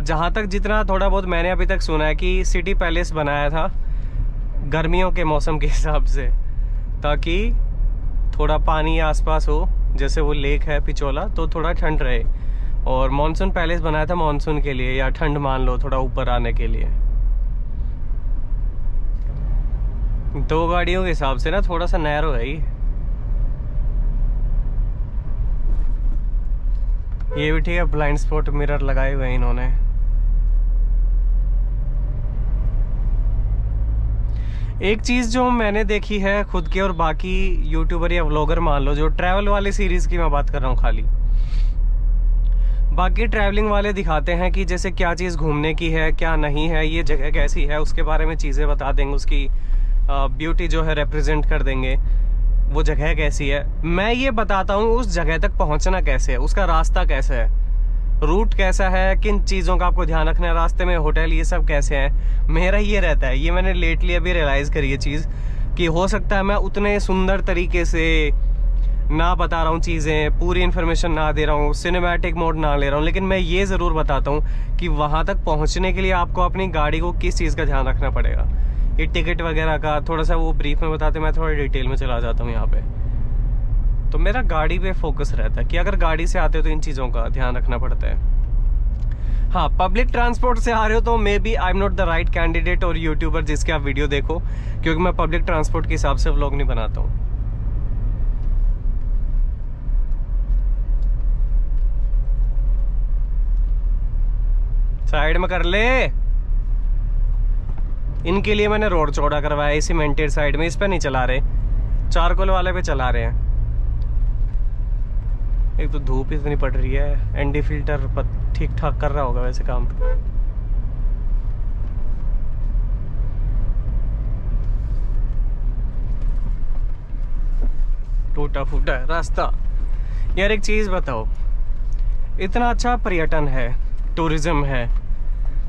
जहाँ तक जितना थोड़ा बहुत मैंने अभी तक सुना है कि सिटी पैलेस बनाया था गर्मियों के मौसम के हिसाब से, ताकि थोड़ा पानी आसपास हो, जैसे वो लेक है पिचोला, तो थोड़ा ठंड रहे। और मॉनसून पैलेस बनाया था मॉनसून के लिए, या ठंड मान लो थोड़ा ऊपर आने के लिए। 2 गाड़ियों के हिसाब से ना थोड़ा सा नैरो है ही। ये भी ठीक है, ब्लाइंड स्पॉट मिरर लगाए हुए हैं इन्होंने। एक चीज़ जो मैंने देखी है खुद की और बाकी यूट्यूबर या व्लॉगर मान लो, जो ट्रैवल वाले सीरीज़ की मैं बात कर रहा हूँ खाली, बाकी ट्रैवलिंग वाले दिखाते हैं कि जैसे क्या चीज़ घूमने की है क्या नहीं है, ये जगह कैसी है, उसके बारे में चीज़ें बता देंगे, उसकी ब्यूटी जो है रिप्रेजेंट कर देंगे, वो जगह कैसी है। मैं ये बताता हूँ उस जगह तक पहुँचना कैसे है, उसका रास्ता कैसे है। रूट कैसा है, किन चीज़ों का आपको ध्यान रखना है, रास्ते में होटल ये सब कैसे हैं, मेरा ये रहता है। ये मैंने लेटली अभी रियलाइज़ करी ये चीज़ कि हो सकता है मैं उतने सुंदर तरीके से ना बता रहा हूँ चीज़ें, पूरी इन्फॉर्मेशन ना दे रहा हूँ, सिनेमैटिक मोड ना ले रहा हूँ, लेकिन मैं ये ज़रूर बताता हूँ कि वहाँ तक पहुँचने के लिए आपको अपनी गाड़ी को किस चीज़ का ध्यान रखना पड़ेगा। ये टिकट वगैरह का थोड़ा सा वो ब्रीफ में बताते, मैं थोड़ा डिटेल में चला जाता हूँ यहाँ पे। तो मेरा गाड़ी पे फोकस रहता है कि अगर गाड़ी से आते हो तो इन चीज़ों का ध्यान रखना पड़ता है। हाँ, पब्लिक ट्रांसपोर्ट से आ रहे हो तो maybe I am not the right candidate और यूट्यूबर जिसके आप वीडियो देखो, क्योंकि मैं पब्लिक ट्रांसपोर्ट के हिसाब से व्लॉग नहीं बनाता हूँ। साइड में कर ले, इनके लिए मैंने रोड चौड़ा करवाया है सीमेंटेड साइड में, इस पे नहीं चला रहे, चारकोल वाले पे चला रहे हैं। एक तो धूप इतनी पड़ रही है, एनडी फिल्टर ठीक ठाक कर रहा होगा वैसे काम। टूटा फूटा है रास्ता। यार एक चीज बताओ, इतना अच्छा पर्यटन है, टूरिज्म है,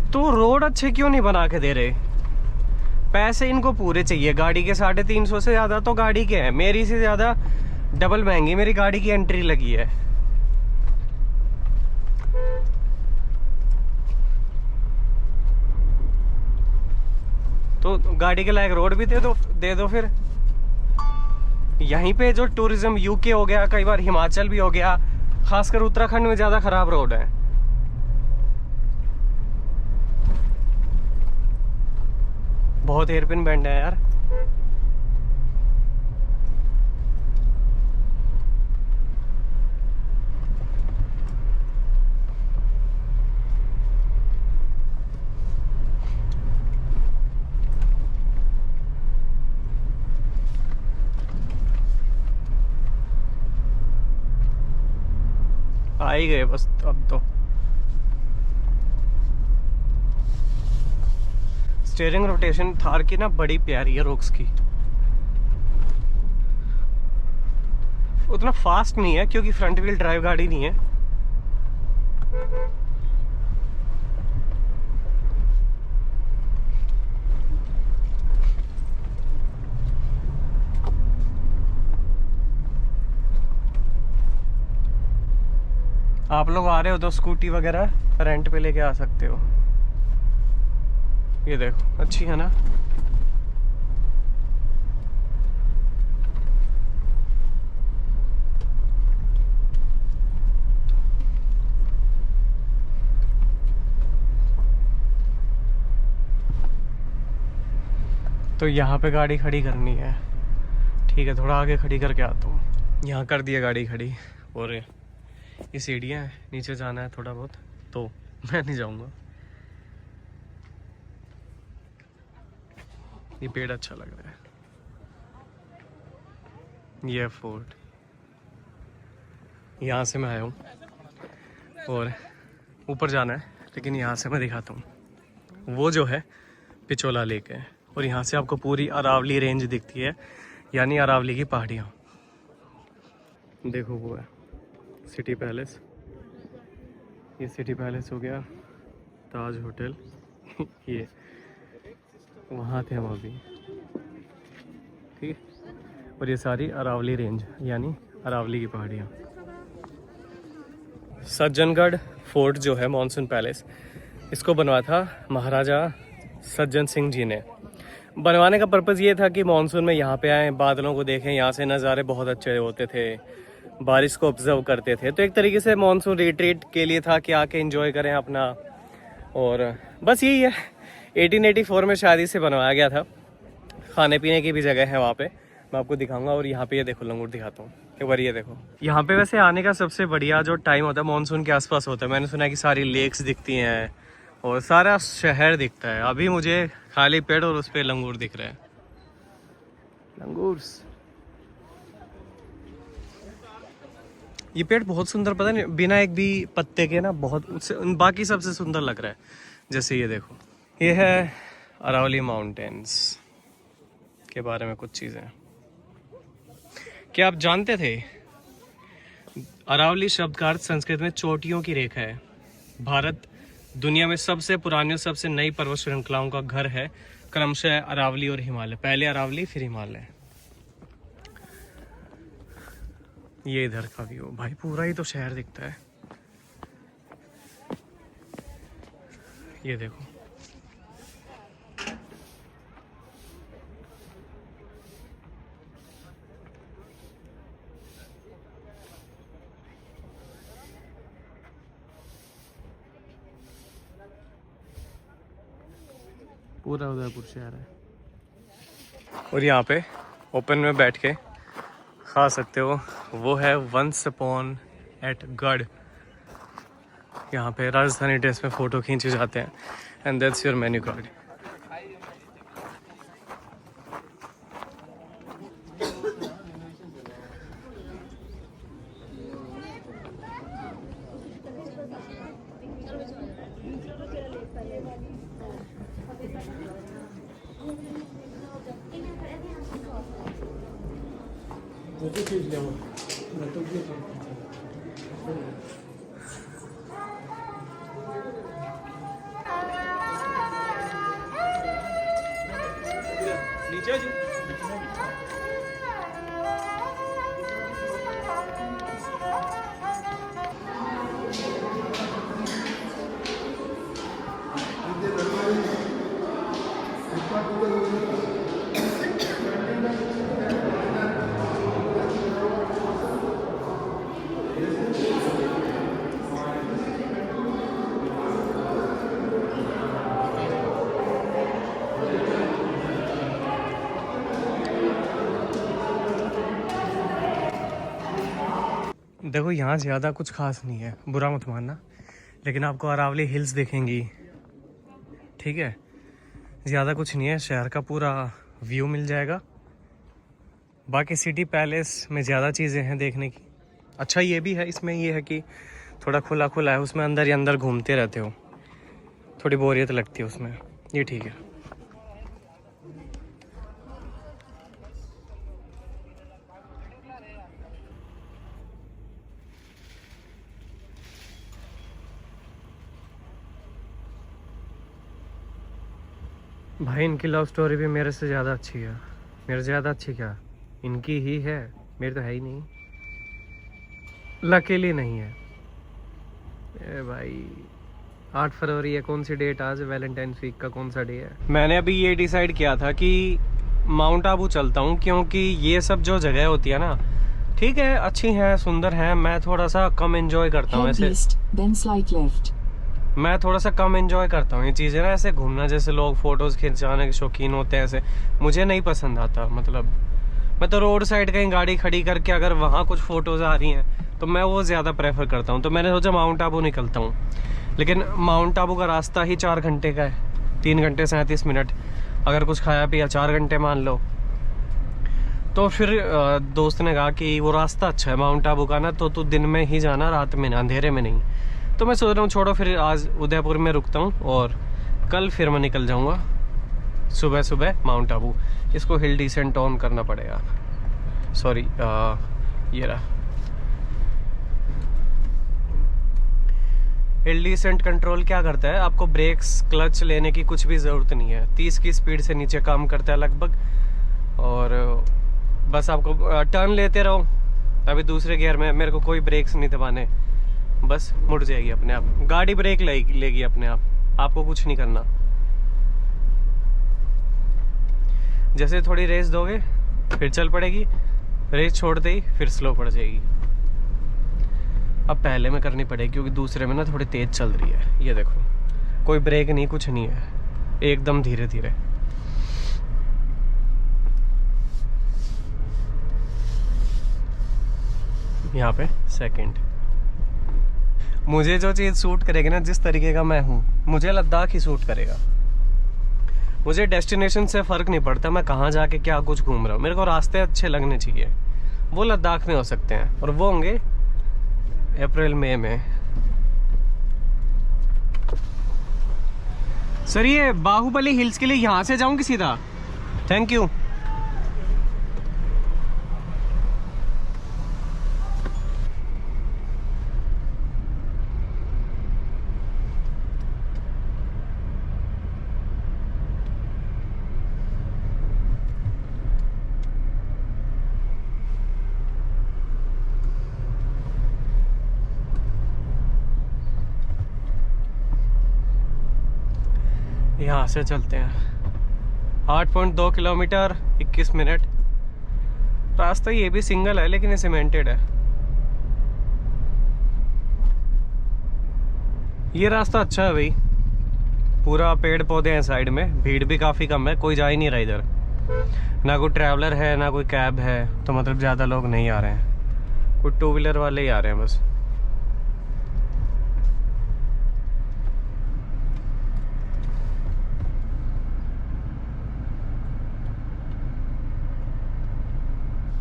तो रोड अच्छे क्यों नहीं बना के दे रहे? पैसे इनको पूरे चाहिए। गाड़ी के 350 से ज्यादा तो गाड़ी के हैं, मेरी से ज्यादा डबल महंगी मेरी गाड़ी की एंट्री लगी है। तो गाड़ी के लायक रोड भी दे दो फिर। यहीं पे जो टूरिज्म यूके हो गया, कई बार हिमाचल भी हो गया, खासकर उत्तराखंड में ज्यादा खराब रोड है। बहुत हेयरपिन बैंड है यार। आ ही गए बस अब तो। स्टीयरिंग रोटेशन थार की ना बड़ी प्यारी है, रोक्स की। उतना फास्ट नहीं है क्योंकि फ्रंट व्हील ड्राइव गाड़ी नहीं है। आप लोग आ रहे हो तो स्कूटी वगैरह रेंट पे लेके आ सकते हो। ये देखो अच्छी है ना। तो यहाँ पे गाड़ी खड़ी करनी है, ठीक है, थोड़ा आगे खड़ी करके आता हूँ। यहाँ कर दिया गाड़ी खड़ी, और ये सीढ़ियाँ हैं, नीचे जाना है थोड़ा बहुत, तो मैं नहीं जाऊँगा। ये पेड़ अच्छा लग रहा है। ये फोर्ट, यहाँ से मैं आया हूँ और ऊपर जाना है, लेकिन यहाँ से मैं दिखाता हूँ। वो जो है पिचोला लेक है, और यहाँ से आपको पूरी अरावली रेंज दिखती है, यानी अरावली की पहाड़ियाँ। देखो वो है सिटी पैलेस, ये सिटी पैलेस हो गया, ताज होटल ये वहाँ थे हम अभी, ठीक। और ये सारी अरावली रेंज यानी अरावली की पहाड़ियाँ। सज्जनगढ़ फोर्ट जो है मॉनसून पैलेस, इसको बनवाया था महाराजा सज्जन सिंह जी ने। बनवाने का पर्पज़ ये था कि मॉनसून में यहाँ पे आएँ, बादलों को देखें, यहाँ से नज़ारे बहुत अच्छे होते थे, बारिश को ऑब्जर्व करते थे। तो एक तरीके से मॉनसून रिट्रीट के लिए था कि आके एंजॉय करें अपना। और बस यही है, 1884 में शायद इसे बनवाया गया था। खाने पीने की भी जगह है वहाँ पे, मैं आपको दिखाऊंगा। और यहाँ पे ये देखो लंगूर दिखाता हूँ एक बार, ये देखो। यहाँ पे वैसे आने का सबसे बढ़िया जो टाइम होता है मानसून के आसपास होता है। मैंने सुना है कि सारी लेक्स दिखती हैं और सारा शहर दिखता है। अभी मुझे खाली पेड़ और उस पर लंगूर दिख रहे हैं, लंगूर्स। ये पेड़ बहुत सुंदर, पता नहीं बिना एक भी पत्ते के ना, बहुत बाकी सबसे सुंदर लग रहा है। जैसे ये देखो, ये है अरावली माउंटेन्स के बारे में कुछ चीज़ें। क्या आप जानते थे अरावली शब्द का अर्थ संस्कृत में चोटियों की रेखा है? भारत दुनिया में सबसे पुरानी और सबसे नई पर्वत श्रृंखलाओं का घर है, क्रमशः अरावली और हिमालय। पहले अरावली फिर हिमालय। ये इधर का व्यू भाई, पूरा ही तो शहर दिखता है। ये देखो, पूरा उदयपुर शहर है। और यहाँ पे ओपन में बैठ के खा सकते हो, वो है वंस अपॉन एट गढ़। यहाँ पे राजस्थानी ड्रेस में फ़ोटो खींचे जाते हैं and that's your menu card. देखो यहाँ ज़्यादा कुछ खास नहीं है, बुरा मत मानना, लेकिन आपको अरावली हिल्स दिखेंगी, ठीक है। ज़्यादा कुछ नहीं है, शहर का पूरा व्यू मिल जाएगा। बाकी सिटी पैलेस में ज़्यादा चीज़ें हैं देखने की। अच्छा ये भी है, इसमें ये है कि थोड़ा खुला खुला है, उसमें अंदर ही अंदर घूमते रहते हो, थोड़ी बोरियत लगती है उसमें, ये ठीक है। भाई इनकी लव स्टोरी भी मेरे से ज़्यादा अच्छी है। मेरे से ज़्यादा अच्छी क्या, इनकी ही है, मेरी तो है ही नहीं। लकीली नहीं है। ए भाई 8 फरवरी है, कौन सी डेट आज, वैलेंटाइंस वीक का कौन सा डे है। मैंने अभी ये डिसाइड किया था कि माउंट आबू चलता हूँ, क्योंकि ये सब जो जगह होती है ना, ठीक है अच्छी है, सुंदर है, मैं थोड़ा सा कम एंजॉय करता हूँ ऐसे। मैं थोड़ा सा कम एंजॉय करता हूँ ये चीज़ें ना, ऐसे घूमना, जैसे लोग फोटोज़ खिंचाने के शौकीन होते हैं, ऐसे मुझे नहीं पसंद आता। मतलब मैं तो रोड साइड कहीं गाड़ी खड़ी करके अगर वहाँ कुछ फ़ोटोज़ आ रही हैं तो मैं वो ज़्यादा प्रेफर करता हूँ। तो मैंने सोचा माउंट आबू निकलता हूँ, लेकिन माउंट आबू का रास्ता ही 4 घंटे का है, 3 घंटे 37 मिनट। अगर कुछ खाया पिया 4 घंटे मान लो। तो फिर दोस्त ने कहा कि वो रास्ता अच्छा है माउंट आबू का ना, तो तू दिन में ही जाना, रात में ना, अंधेरे में नहीं। तो मैं सोच रहा हूँ छोड़ो, फिर आज उदयपुर में रुकता हूँ और कल फिर मैं निकल जाऊँगा सुबह सुबह माउंट आबू। इसको हिल डिसेंट ऑन करना पड़ेगा, सॉरी ये रहा। हिल डिसेंट कंट्रोल क्या करता है, आपको ब्रेक्स क्लच लेने की कुछ भी ज़रूरत नहीं है, 30 की स्पीड से नीचे काम करता है लगभग, और बस आपको टर्न लेते रहो। अभी दूसरे गियर में मेरे को कोई ब्रेक्स नहीं दबाने, बस मुड़ जाएगी अपने आप, गाड़ी ब्रेक लेगी अपने आप, आपको कुछ नहीं करना। जैसे थोड़ी रेस दोगे फिर चल पड़ेगी, रेस छोड़ते ही फिर स्लो पड़ जाएगी। अब पहले में करनी पड़ेगी क्योंकि दूसरे में ना थोड़ी तेज चल रही है। ये देखो, कोई ब्रेक नहीं, कुछ नहीं है, एकदम धीरे धीरे। यहाँ पे सेकंड, मुझे जो चीज़ सूट करेगी ना, जिस तरीके का मैं हूँ, मुझे लद्दाख ही सूट करेगा। मुझे डेस्टिनेशन से फ़र्क नहीं पड़ता मैं कहाँ जाके क्या कुछ घूम रहा हूँ, मेरे को रास्ते अच्छे लगने चाहिए। वो लद्दाख में हो सकते हैं और वो होंगे अप्रैल मई में। सर ये बाहुबली हिल्स के लिए यहाँ से जाऊँ कि सीधा? Thank you. यहाँ से चलते हैं। 8.2 किलोमीटर 21 मिनट। रास्ता ये भी सिंगल है लेकिन ये सीमेंटेड है। ये रास्ता अच्छा है भाई, पूरा पेड़ पौधे हैं साइड में, भीड़ भी काफ़ी कम है, कोई जा ही नहीं रहा इधर। ना कोई ट्रैवलर है ना कोई कैब है, तो मतलब ज़्यादा लोग नहीं आ रहे हैं, कोई टू व्हीलर वाले ही आ रहे हैं बस।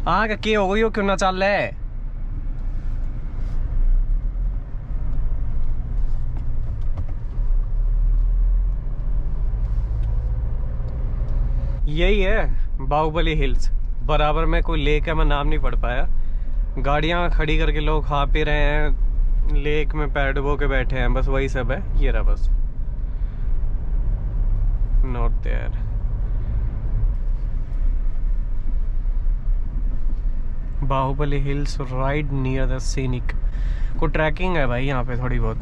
हाँ क्या हो गई हो, क्यों ना चल रहा है? यही है बाहुबली हिल्स। बराबर में कोई लेक है, मैं नाम नहीं पढ़ पाया। गाड़ियां खड़ी करके लोग खा पी रहे हैं, लेक में पैर डुबो के बैठे हैं, बस वही सब है। ये रहा बस, not there. Baahubali hills ride near the scenic. को ट्रैकिंग है भाई यहाँ पे थोड़ी बहुत।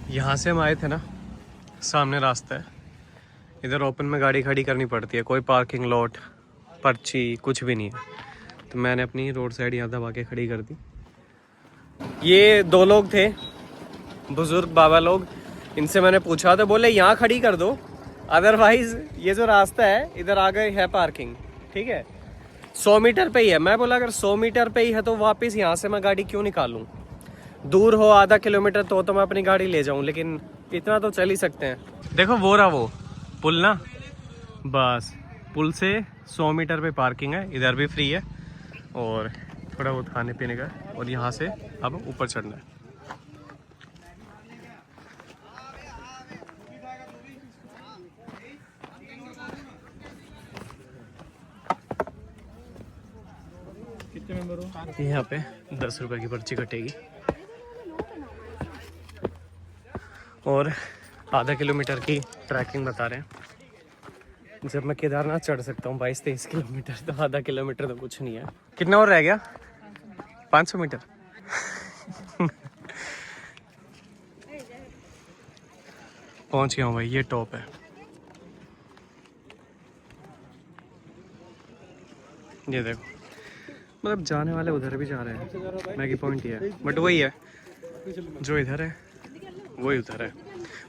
यहाँ से हम आए थे ना, सामने रास्ता है, इधर ओपन में गाड़ी खड़ी करनी पड़ती है, कोई पार्किंग लॉट पर्ची कुछ भी नहीं है। तो मैंने अपनी रोड साइड यहाँ दबा के खड़ी कर दी। ये दो लोग थे, बुजुर्ग बाबा लोग, इनसे मैंने पूछा तो बोले यहाँ खड़ी कर दो, अदरवाइज ये जो रास्ता है इधर आगे है पार्किंग, ठीक है 100 मीटर पे ही है। मैं बोला अगर 100 मीटर पे ही है तो वापस यहाँ से मैं गाड़ी क्यों निकालूं, दूर हो आधा किलोमीटर तो मैं अपनी गाड़ी ले जाऊं, लेकिन इतना तो चल ही सकते हैं। देखो वो रहा वो पुल ना, बस पुल से 100 मीटर पे पार्किंग है, इधर भी फ्री है और थोड़ा बहुत खाने पीने का, और यहाँ से अब ऊपर चढ़ना है। कितने मेंबर हो? यहाँ पे 10 रुपए की पर्ची कटेगी और आधा किलोमीटर की ट्रैकिंग बता रहे हैं। जब मैं केदारनाथ चढ़ सकता हूँ 22-23 किलोमीटर, तो आधा किलोमीटर तो कुछ नहीं है। कितना और रह गया? 500 मीटर। पहुंच गया हूँ भाई, ये टॉप है। ये देखो, मतलब जाने वाले उधर भी जा रहे हैं, मैगी पॉइंट ही है, बट वही है जो इधर है वही उधर है,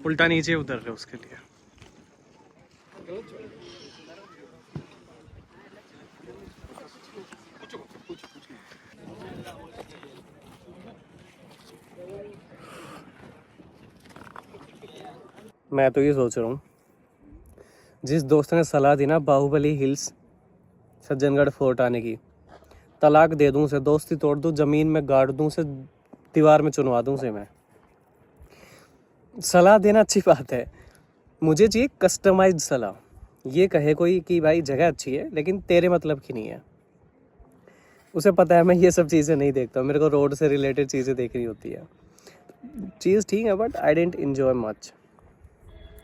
उल्टा नीचे उधर है उसके लिए। मैं तो ये सोच रहा हूँ, जिस दोस्त ने सलाह दी ना बाहुबली हिल्स सज्जनगढ़ फोर्ट आने की, तलाक दे दूं उसे, दोस्ती तोड़ दूं, जमीन में गाड़ दूं उसे, दीवार में चुनवा दूं उसे। मैं सलाह देना अच्छी बात है, मुझे चाहिए कस्टमाइज्ड सलाह। ये कहे कोई कि भाई जगह अच्छी है लेकिन तेरे मतलब की नहीं है, उसे पता है मैं ये सब चीज़ें नहीं देखता, मेरे को रोड से रिलेटेड चीज़ें देखनी होती है। चीज़ ठीक है but I didn't enjoy much.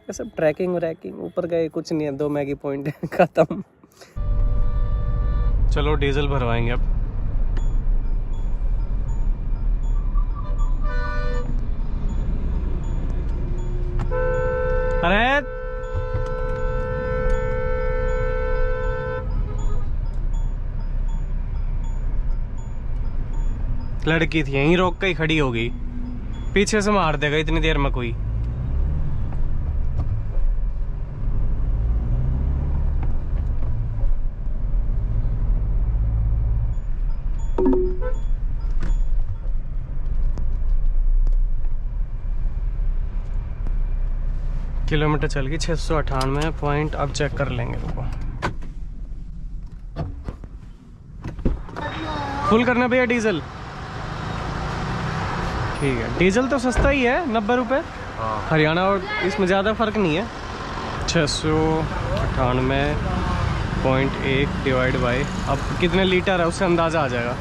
ये सब ट्रैकिंग व्रैकिंग, ऊपर गए कुछ नहीं है, 2 मैगी पॉइंट खत्म। चलो डीजल भरवाएंगे अब। अरे लड़की थी, यहीं रोक के ही खड़ी हो गई, पीछे से मार देगा इतनी देर में कोई। किलोमीटर चल गई 698 पॉइंट। अब चेक कर लेंगे, रुको। फुल करना भैया डीजल? ठीक है, डीजल तो सस्ता ही है 90 रुपये। हरियाणा और इसमें ज़्यादा फर्क नहीं है। 698.1 डिवाइड बाई, अब कितने लीटर है उससे अंदाज़ा आ जाएगा।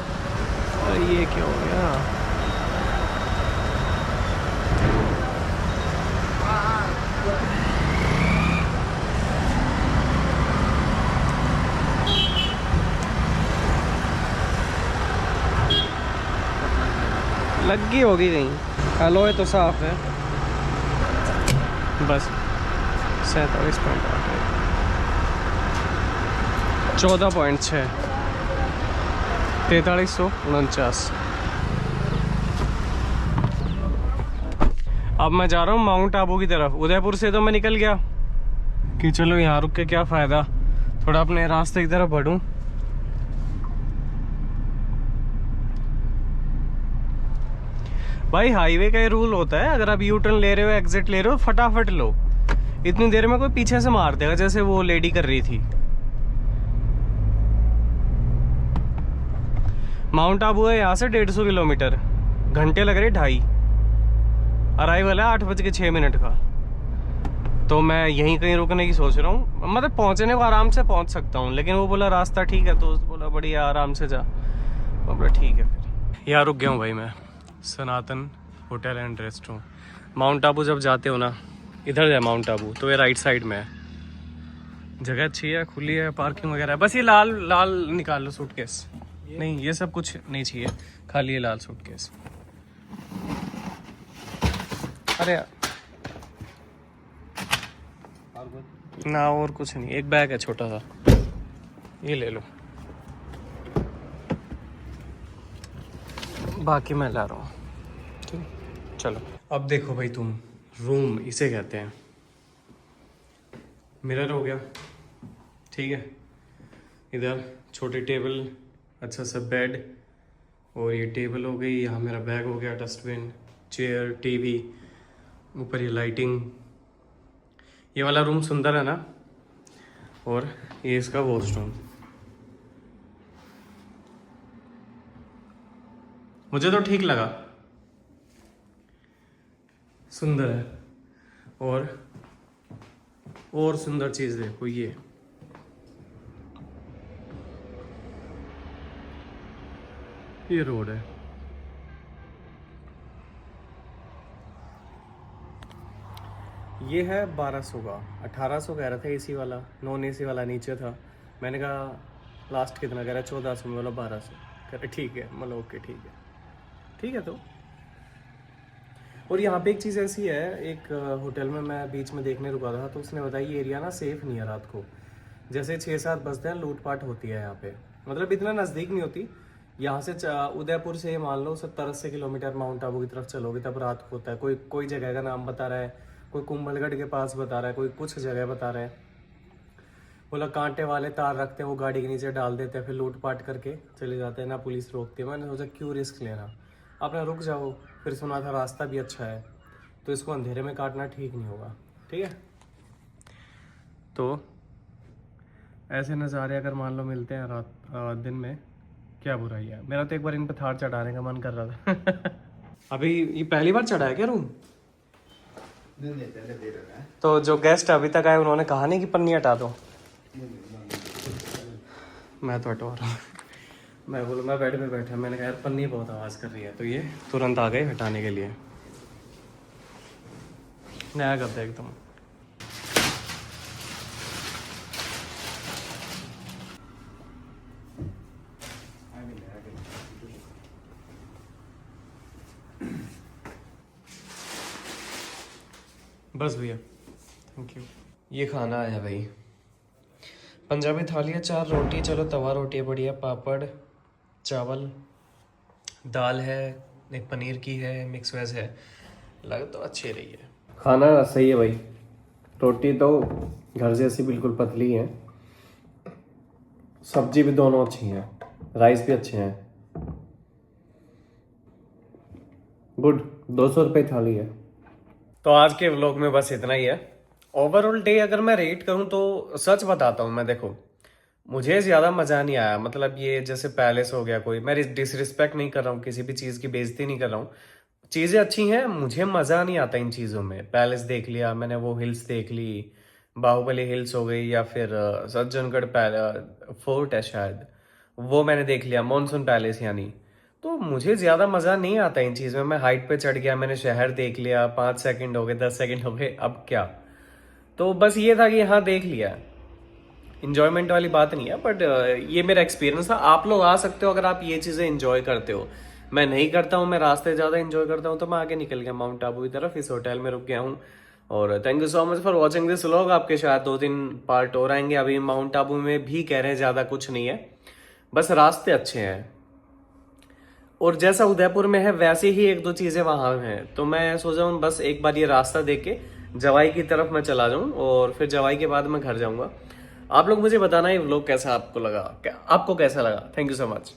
ये क्या हो गया? लगी होगी कहीं। एलॉय तो साफ है। बस 47.8 14.6 4349। अब मैं जा रहा हूँ माउंट आबू की तरफ। उदयपुर से तो मैं निकल गया कि चलो यहाँ रुक के क्या फ़ायदा, थोड़ा अपने रास्ते की तरफ बढ़ूँ। भाई हाईवे का ये रूल होता है, अगर आप यू टर्न ले रहे हो, एग्जिट ले रहे हो, फटाफट लो। इतनी देर में कोई पीछे से मार देगा, जैसे वो लेडी कर रही थी। माउंट आबू है यहाँ से 150 किलोमीटर, घंटे लग रहे 2.5। अराइवल है 8:06 का। तो मैं यहीं कहीं रुकने की सोच रहा हूँ, मतलब पहुँचने को आराम से पहुँच सकता हूँ, लेकिन वो बोला रास्ता ठीक है, तो बोला बढ़िया आराम से जा। बोला ठीक है। फिर यहाँ रुक गया हूँ भाई मैं, Sanatan hotel and rest room. Mount Abu जब जाते हो ना, इधर है माउंट आबू, तो ये राइट साइड में है। जगह अच्छी है, खुली है, पार्किंग वगैरह है। बस ये लाल लाल निकाल लो सूटकेस। नहीं ये सब कुछ नहीं चाहिए, खाली ये लाल सूटकेस। अरे ना और कुछ नहीं, एक बैग है छोटा सा, ये ले लो, बाकी मैं ला रहा हूँ। ठीक, चलो। अब देखो भाई तुम, रूम इसे कहते हैं। मिरर हो गया, ठीक है। इधर छोटी टेबल, अच्छा सा बेड, और ये टेबल हो गई। यहाँ मेरा बैग हो गया, डस्टबिन, चेयर, टीवी, ऊपर ये लाइटिंग। ये वाला रूम सुंदर है ना। और ये इसका वॉशरूम। मुझे तो ठीक लगा, सुंदर है। और सुंदर चीज़ देखो, ये रोड है। ये है 1200 का, 1800 कह रहा था एसी वाला, नॉन एसी वाला नीचे था। मैंने कहा लास्ट कितना कह रहा है, 1400 में, बोला 1200। कह रहे ठीक है, मतलब ओके ठीक है। तो और यहाँ पे एक चीज़ ऐसी है, एक होटल में मैं बीच में देखने रुका था, तो उसने बताया ये एरिया ना सेफ नहीं है रात को। जैसे 6-7 बजते हैं लूटपाट होती है यहाँ पे, मतलब इतना नज़दीक नहीं होती। यहाँ से उदयपुर से मान लो 70-80 किलोमीटर माउंट आबू की तरफ चलोगे तब रात को होता है। कोई जगह का नाम बता रहा है, कोई कुंभलगढ़ के पास बता रहा है, कोई कुछ जगह बता रहा है। बोला कांटे वाले तार रखते हैं, वो गाड़ी के नीचे डाल देते हैं, फिर लूटपाट करके चले जाते हैं, ना पुलिस रोकती है। मैंने सोचा क्यों रिस्क लेना, अपना रुक जाओ। फिर सुना था रास्ता भी अच्छा है, तो इसको अंधेरे में काटना ठीक नहीं होगा। ठीक है, तो ऐसे नज़ारे अगर मान लो मिलते हैं रात दिन में, क्या बुराई है। मेरा तो एक बार इन पर थार चढ़ाने का मन कर रहा था। अभी ये पहली बार चढ़ा है क्या रूम? तो जो गेस्ट अभी तक आए उन्होंने कहा नहीं कि पन्नी हटा दो? मैं तो हटवा रहा हूँ। मैं बोलूँ, मैं बेड पे बैठा, मैंने कहा यार पन्नी बहुत आवाज़ कर रही है, तो ये तुरंत आ गए हटाने के लिए। नया गद्दा एकदम। बस भैया, थैंक यू। ये खाना आया भाई, पंजाबी थाली है, 4 रोटी, चलो तवा रोटी है बढ़िया, पापड़, चावल, दाल है, एक पनीर की है, मिक्स वेज है, लग तो अच्छी रही है। खाना सही है भाई, रोटी तो घर जैसी बिल्कुल पतली है, सब्जी भी दोनों अच्छी हैं, राइस भी अच्छे हैं। गुड, 200 रुपये थाली है। तो आज के व्लॉग में बस इतना ही है। ओवरऑल डे अगर मैं रेट करूं तो सच बताता हूं मैं, देखो मुझे ज़्यादा मज़ा नहीं आया। मतलब ये जैसे पैलेस हो गया, कोई मैं डिसरिस्पेक्ट नहीं कर रहा हूँ, किसी भी चीज़ की बेइज्जती नहीं कर रहा हूँ, चीज़ें अच्छी हैं, मुझे मज़ा नहीं आता इन चीज़ों में। पैलेस देख लिया मैंने, वो हिल्स देख ली, बाहुबली हिल्स हो गई, या फिर सज्जनगढ़ फोर्ट है शायद, वो मैंने देख लिया, मॉनसून पैलेस यानी, तो मुझे ज़्यादा मज़ा नहीं आता इन चीज़ में। मैं हाइट पे चढ़ गया, मैंने शहर देख लिया, 5 सेकंड हो गए, 10 सेकंड हो गए, अब क्या। तो बस ये था कि हाँ देख लिया, इंजॉयमेंट वाली बात नहीं है, बट ये मेरा एक्सपीरियंस था। आप लोग आ सकते हो अगर आप ये चीज़ें इंजॉय करते हो। मैं नहीं करता हूँ, मैं रास्ते ज़्यादा इंजॉय करता हूँ, तो मैं आगे निकल गया माउंट आबू की तरफ, इस होटल में रुक गया हूँ। और thank you so much for watching this vlog. आपके शायद 2-3 पार्ट और आएंगे। अभी माउंट आबू में भी कह रहे हैं ज़्यादा कुछ नहीं है, बस रास्ते अच्छे हैं, और जैसा उदयपुर में है वैसे ही 1-2 चीज़ें वहाँ हैं। तो मैं सोचा हूँ बस एक बार ये रास्ता देख के जवाई की तरफ मैं चला जाऊँ, और फिर जवाई के बाद मैं घर जाऊँगा। आप लोग मुझे बताना ये व्लॉग कैसा आपको लगा, आपको कैसा लगा। Thank you so much.